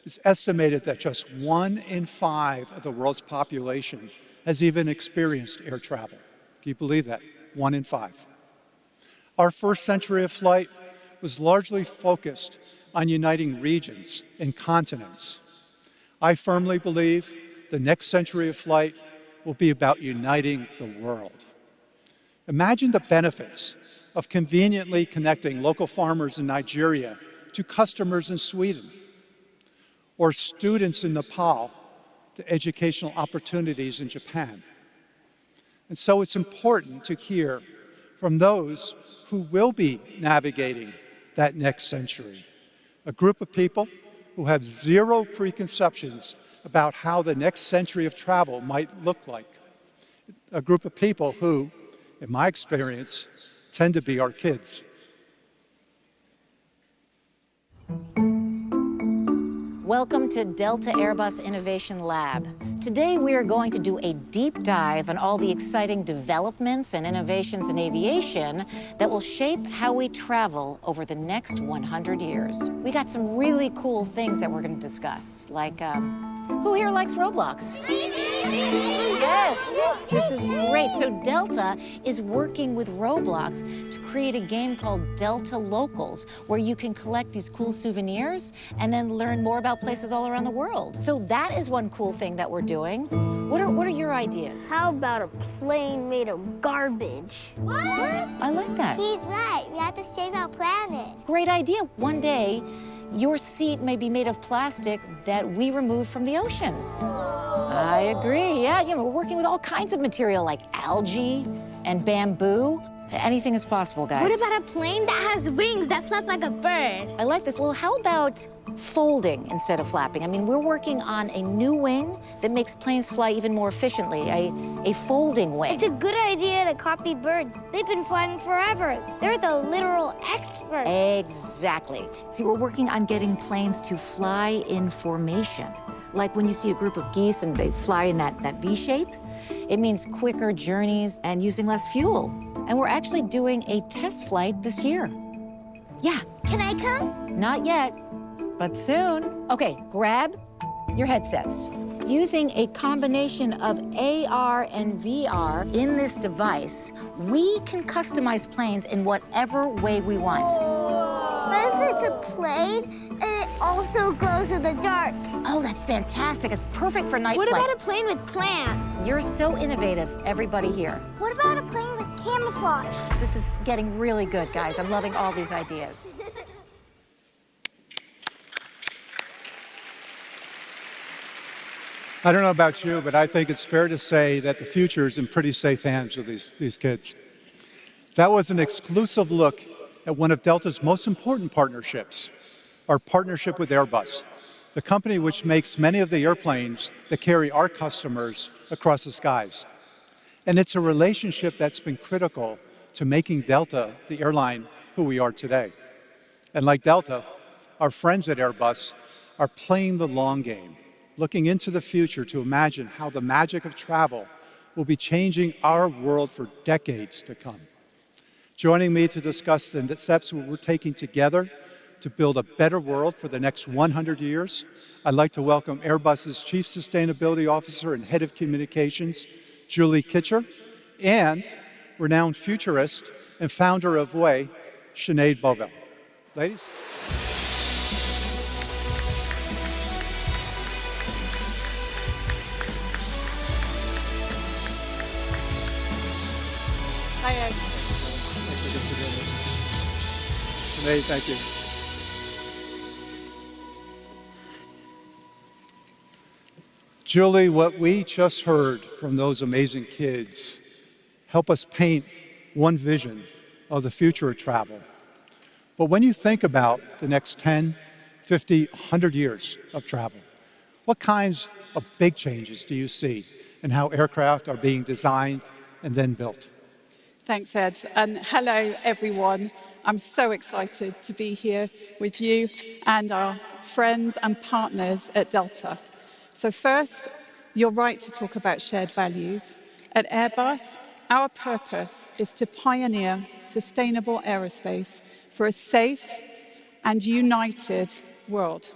it's estimated that just 1 in 5 of the world's population has even experienced air travel. Can you believe that? 1 in 5. Our first century of flight was largely focused on uniting regions and continents. I firmly believe the next century of flight will be about uniting the world. Imagine the benefits of conveniently connecting local farmers in Nigeria to customers in Sweden, or students in Nepal to educational opportunities in Japan. And so it's important to hear from those who will be navigating that next century, a group of people who have zero preconceptions about how the next century of travel might look like, a group of people who, in my experience, tend to be our kids. Welcome to Delta Airbus Innovation Lab. Today we are going to do a deep dive on all the exciting developments and innovations in aviation that will shape how we travel over the next 100 years. We got some really cool things that we're going to discuss, like who here likes Roblox? Yes, this is great. So Delta is working with Roblox to create a game called Delta Locals, where you can collect these cool souvenirs and then learn more about places all around the world. So that is one cool thing that we're doing. What are your ideas? How about a plane made of garbage? What? I like that. He's right. We have to save our planet. Great idea. One day, your seat may be made of plastic that we remove from the oceans. I agree. Yeah, we're working with all kinds of material like algae and bamboo. Anything is possible, guys. What about a plane that has wings that flap like a bird? I like this. Well, how about folding instead of flapping? I mean, we're working on a new wing that makes planes fly even more efficiently, a folding wing. It's a good idea to copy birds. They've been flying forever. They're the literal experts. Exactly. See, we're working on getting planes to fly in formation. Like when you see a group of geese and they fly in that V shape, it means quicker journeys and using less fuel. And we're actually doing a test flight this year. Yeah. Can I come? Not yet, but soon. Okay, grab your headsets. Using a combination of AR and VR in this device, we can customize planes in whatever way we want. What if it's a plane and it also glows in the dark? Oh, that's fantastic. It's perfect for night flight. What about a plane with plants? You're so innovative, everybody here. What about a plane with camouflage? This is getting really good, guys. I'm loving all these ideas. I don't know about you, but I think it's fair to say that the future is in pretty safe hands with these kids. That was an exclusive look at one of Delta's most important partnerships, our partnership with Airbus, the company which makes many of the airplanes that carry our customers across the skies. And it's a relationship that's been critical to making Delta the airline who we are today. And like Delta, our friends at Airbus are playing the long game, looking into the future to imagine how the magic of travel will be changing our world for decades to come. Joining me to discuss the steps we're taking together to build a better world for the next 100 years, I'd like to welcome Airbus's Chief Sustainability Officer and Head of Communications, Julie Kitcher, and renowned futurist and founder of Way, Sinead Bovell. Ladies. Hi, Ed. Sinead, thank you. Julie, what we just heard from those amazing kids help us paint one vision of the future of travel. But when you think about the next 10, 50, 100 years of travel, what kinds of big changes do you see in how aircraft are being designed and then built? Thanks, Ed. And hello, everyone. I'm so excited to be here with you and our friends and partners at Delta. So first, you're right to talk about shared values. At Airbus, Our purpose is to pioneer sustainable aerospace for a safe and united world.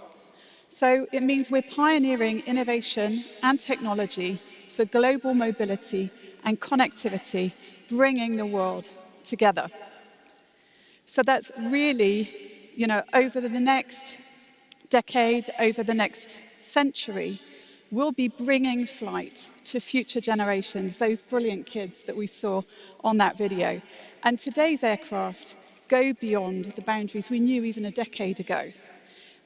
So it means we're pioneering innovation and technology for global mobility and connectivity, bringing the world together. So that's really, over the next decade, over the next century, we'll be bringing flight to future generations, those brilliant kids that we saw on that video. And today's aircraft go beyond the boundaries we knew even a decade ago.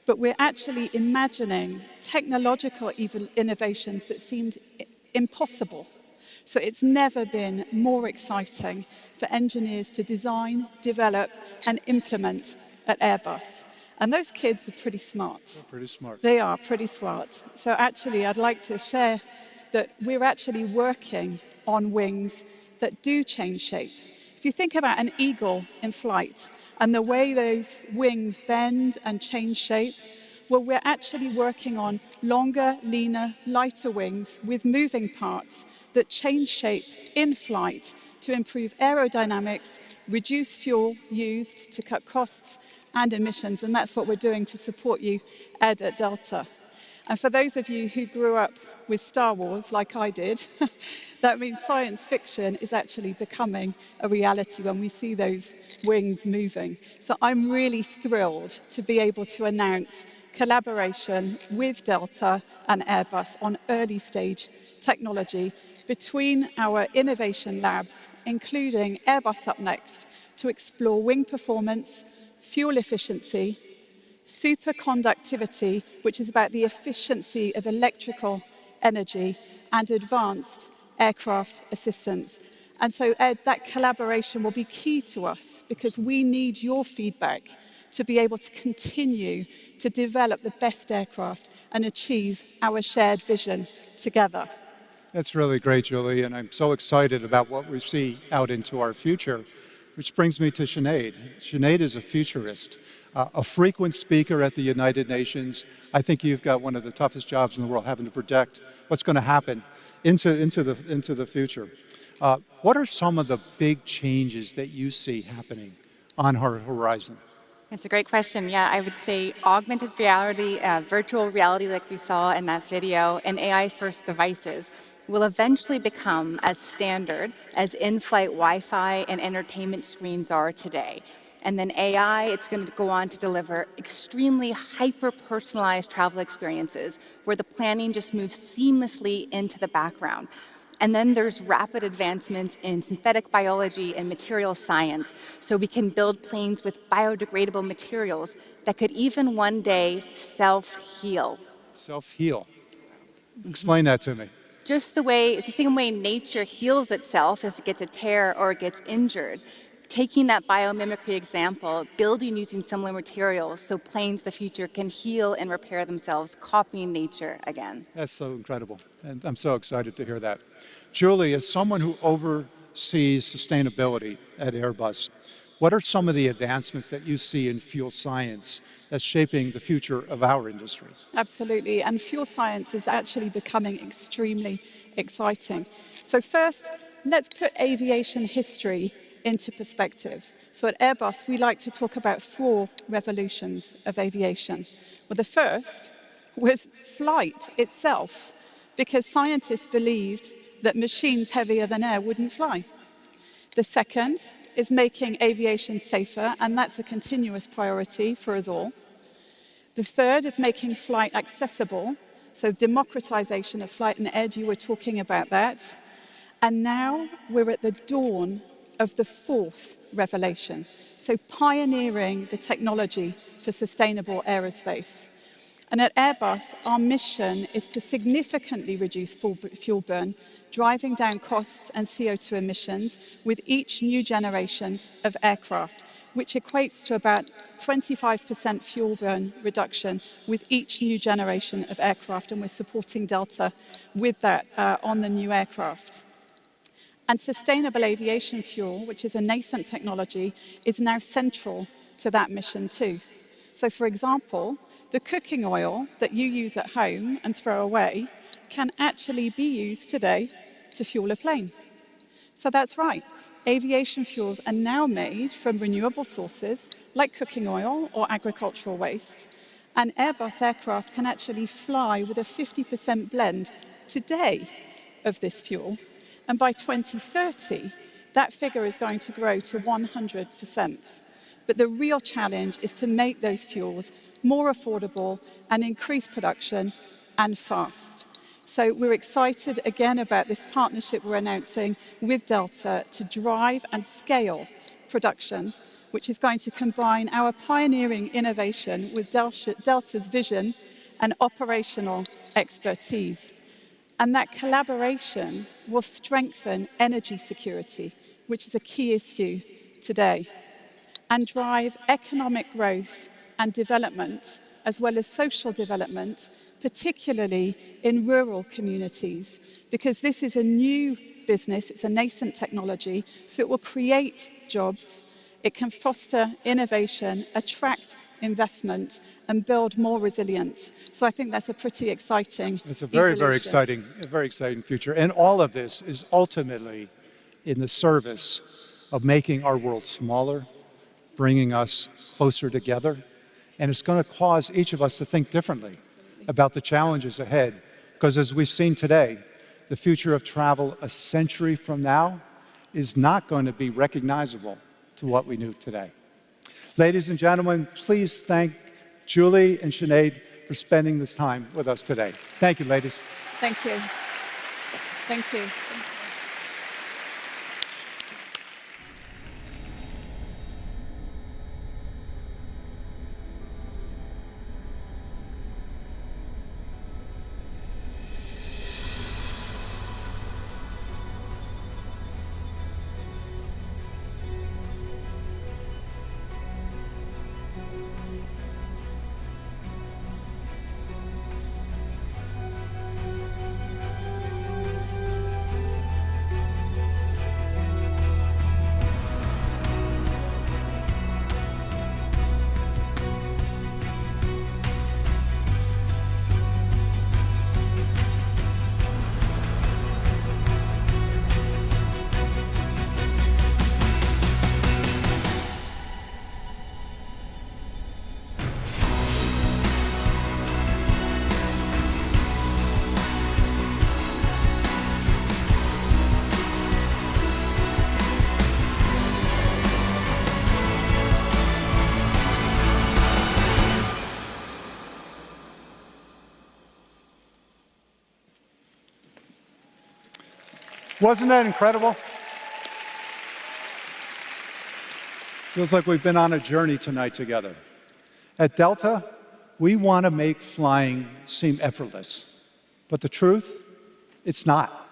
But we're actually imagining technological innovations that seemed impossible. So it's never been more exciting for engineers to design, develop, and implement at Airbus. And those kids are pretty smart. They're pretty smart. They are pretty smart. So actually, I'd like to share that we're actually working on wings that do change shape. If you think about an eagle in flight and the way those wings bend and change shape, well, we're actually working on longer, leaner, lighter wings with moving parts that change shape in flight to improve aerodynamics, reduce fuel used to cut costs and emissions, and that's what we're doing to support you, Ed, at Delta. And for those of you who grew up with Star Wars, like I did, that means science fiction is actually becoming a reality when we see those wings moving. So I'm really thrilled to be able to announce collaboration with Delta and Airbus on early stage technology between our innovation labs, including Airbus Up Next, to explore wing performance, fuel efficiency, superconductivity, which is about the efficiency of electrical energy, and advanced aircraft assistance. And so, Ed, that collaboration will be key to us because we need your feedback to be able to continue to develop the best aircraft and achieve our shared vision together. That's really great, Julie, and I'm so excited about what we see out into our future, which brings me to Sinead. Sinead is a futurist, a frequent speaker at the United Nations. I think you've got one of the toughest jobs in the world, having to predict what's going to happen into the future. What are some of the big changes that you see happening on our horizon? It's a great question. Yeah, I would say augmented reality, virtual reality like we saw in that video, and AI-first devices will eventually become as standard as in-flight Wi-Fi and entertainment screens are today. And then AI, it's going to go on to deliver extremely hyper-personalized travel experiences where the planning just moves seamlessly into the background. And then there's rapid advancements in synthetic biology and material science, so we can build planes with biodegradable materials that could even one day self-heal. Self-heal. Explain that to me. Just it's the same way nature heals itself if it gets a tear or it gets injured. Taking that biomimicry example, building using similar materials so planes of the future can heal and repair themselves, copying nature again. That's so incredible, and I'm so excited to hear that. Julie, as someone who oversees sustainability at Airbus, what are some of the advancements that you see in fuel science that's shaping the future of our industry? Absolutely, and fuel science is actually becoming extremely exciting. So first, let's put aviation history into perspective. So at Airbus, we like to talk about 4 revolutions of aviation. Well, the first was flight itself, because scientists believed that machines heavier than air wouldn't fly. The second is making aviation safer, and that's a continuous priority for us all. The third is making flight accessible, so democratization of flight, and Ed, you were talking about that. And now we're at the dawn of the 4th revelation, so pioneering the technology for sustainable aerospace. And at Airbus, our mission is to significantly reduce fuel burn, driving down costs and CO2 emissions with each new generation of aircraft, which equates to about 25% fuel burn reduction with each new generation of aircraft, and we're supporting Delta with that on the new aircraft. And sustainable aviation fuel, which is a nascent technology, is now central to that mission too. So for example, the cooking oil that you use at home and throw away can actually be used today to fuel a plane. So that's right. Aviation fuels are now made from renewable sources like cooking oil or agricultural waste. And Airbus aircraft can actually fly with a 50% blend today of this fuel. And by 2030, that figure is going to grow to 100%. But the real challenge is to make those fuels more affordable and increase production and fast. So we're excited again about this partnership we're announcing with Delta to drive and scale production, which is going to combine our pioneering innovation with Delta's vision and operational expertise. And that collaboration will strengthen energy security, which is a key issue today, and drive economic growth and development, as well as social development, particularly in rural communities, because this is a new business, it's a nascent technology, so it will create jobs, it can foster innovation, attract investment, and build more resilience. So I think that's a pretty exciting It's a very exciting future. And all of this is ultimately in the service of making our world smaller, bringing us closer together, and it's going to cause each of us to think differently about the challenges ahead, because as we've seen today, the future of travel a century from now is not going to be recognizable to what we knew today. Ladies and gentlemen, please thank Julie and Sinead for spending this time with us today. Thank you, ladies. Thank you. Thank you. Wasn't that incredible? Feels like we've been on a journey tonight together. At Delta, we want to make flying seem effortless. But the truth, it's not.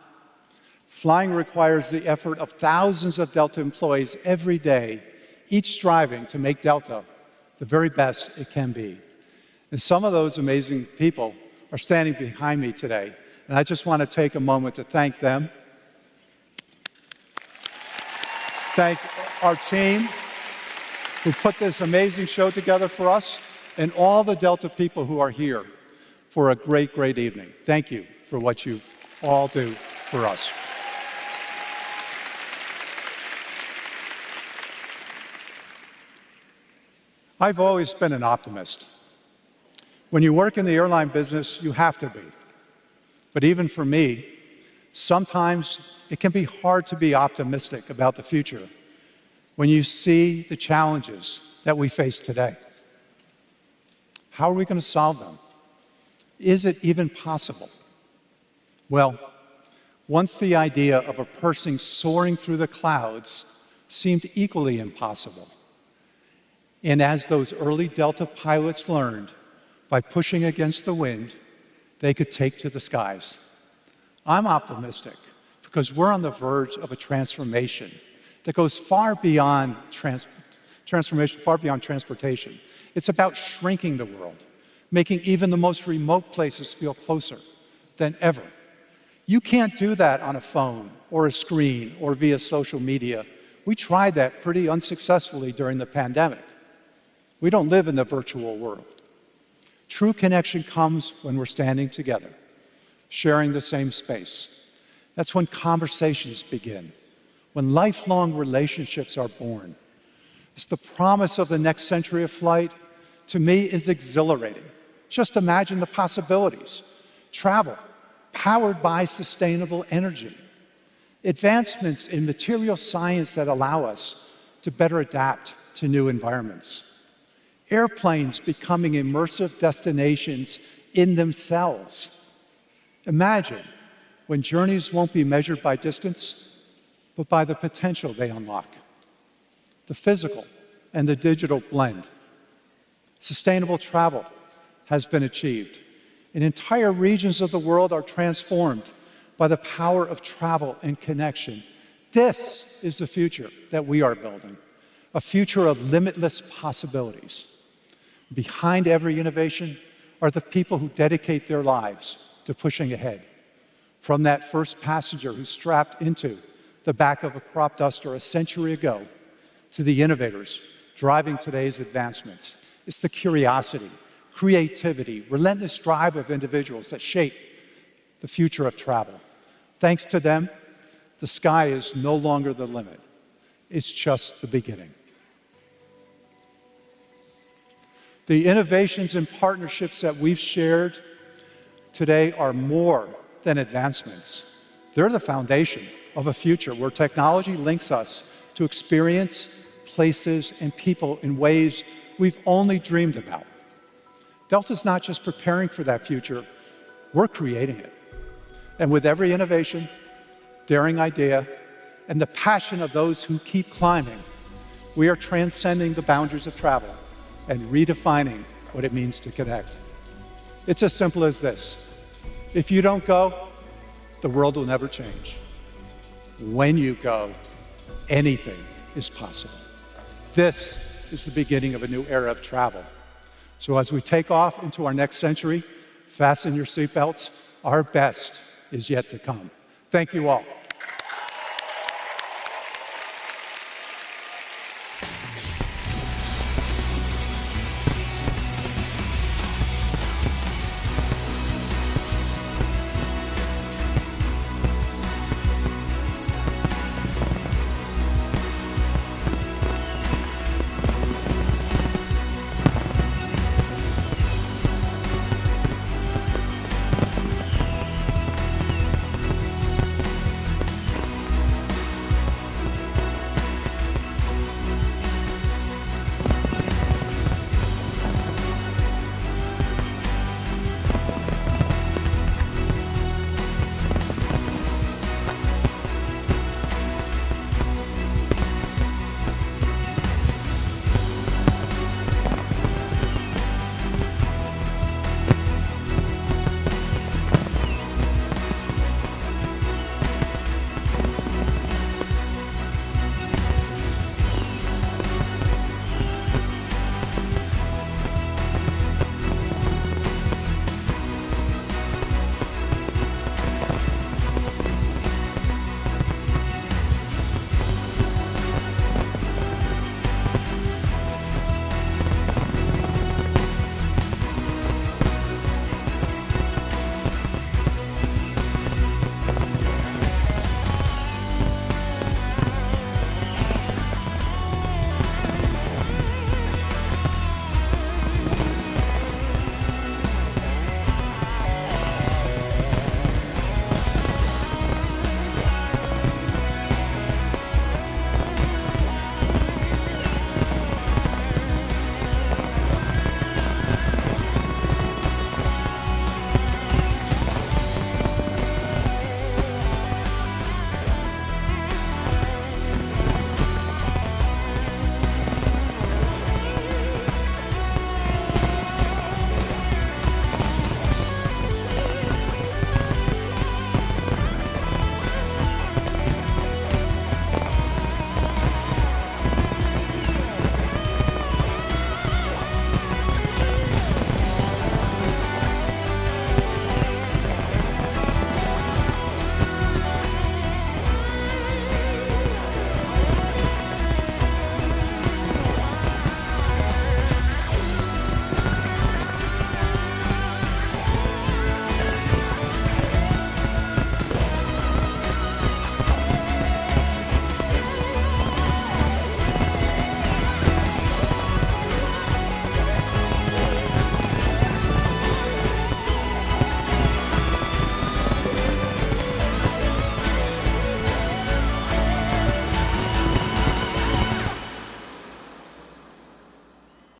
Flying requires the effort of thousands of Delta employees every day, each striving to make Delta the very best it can be. And some of those amazing people are standing behind me today. And I just want to take a moment to thank them. Thank our team who put this amazing show together for us, and all the Delta people who are here for a great, great evening. Thank you for what you all do for us. I've always been an optimist. When you work in the airline business, you have to be. But even for me, sometimes it can be hard to be optimistic about the future when you see the challenges that we face today. How are we going to solve them? Is it even possible? Well, once the idea of a person soaring through the clouds seemed equally impossible. And as those early Delta pilots learned, by pushing against the wind, they could take to the skies. I'm optimistic because we're on the verge of a transformation that goes far beyond transportation. It's about shrinking the world, making even the most remote places feel closer than ever. You can't do that on a phone or a screen or via social media. We tried that pretty unsuccessfully during the pandemic. We don't live in the virtual world. True connection comes when we're standing together, sharing the same space. That's when conversations begin, when lifelong relationships are born. It's the promise of the next century of flight, to me, is exhilarating. Just imagine the possibilities. Travel, powered by sustainable energy. Advancements in material science that allow us to better adapt to new environments. Airplanes becoming immersive destinations in themselves. Imagine when journeys won't be measured by distance, but by the potential they unlock. The physical and the digital blend. Sustainable travel has been achieved, and entire regions of the world are transformed by the power of travel and connection. This is the future that we are building, a future of limitless possibilities. Behind every innovation are the people who dedicate their lives to pushing ahead. From that first passenger who strapped into the back of a crop duster a century ago, to the innovators driving today's advancements. It's the curiosity, creativity, relentless drive of individuals that shape the future of travel. Thanks to them, the sky is no longer the limit. It's just the beginning. The innovations and partnerships that we've shared today are more than advancements. They're the foundation of a future where technology links us to experience, places, and people in ways we've only dreamed about. Delta's not just preparing for that future, we're creating it. And with every innovation, daring idea, and the passion of those who keep climbing, we are transcending the boundaries of travel and redefining what it means to connect. It's as simple as this. If you don't go, the world will never change. When you go, anything is possible. This is the beginning of a new era of travel. So as we take off into our next century, fasten your seatbelts. Our best is yet to come. Thank you all.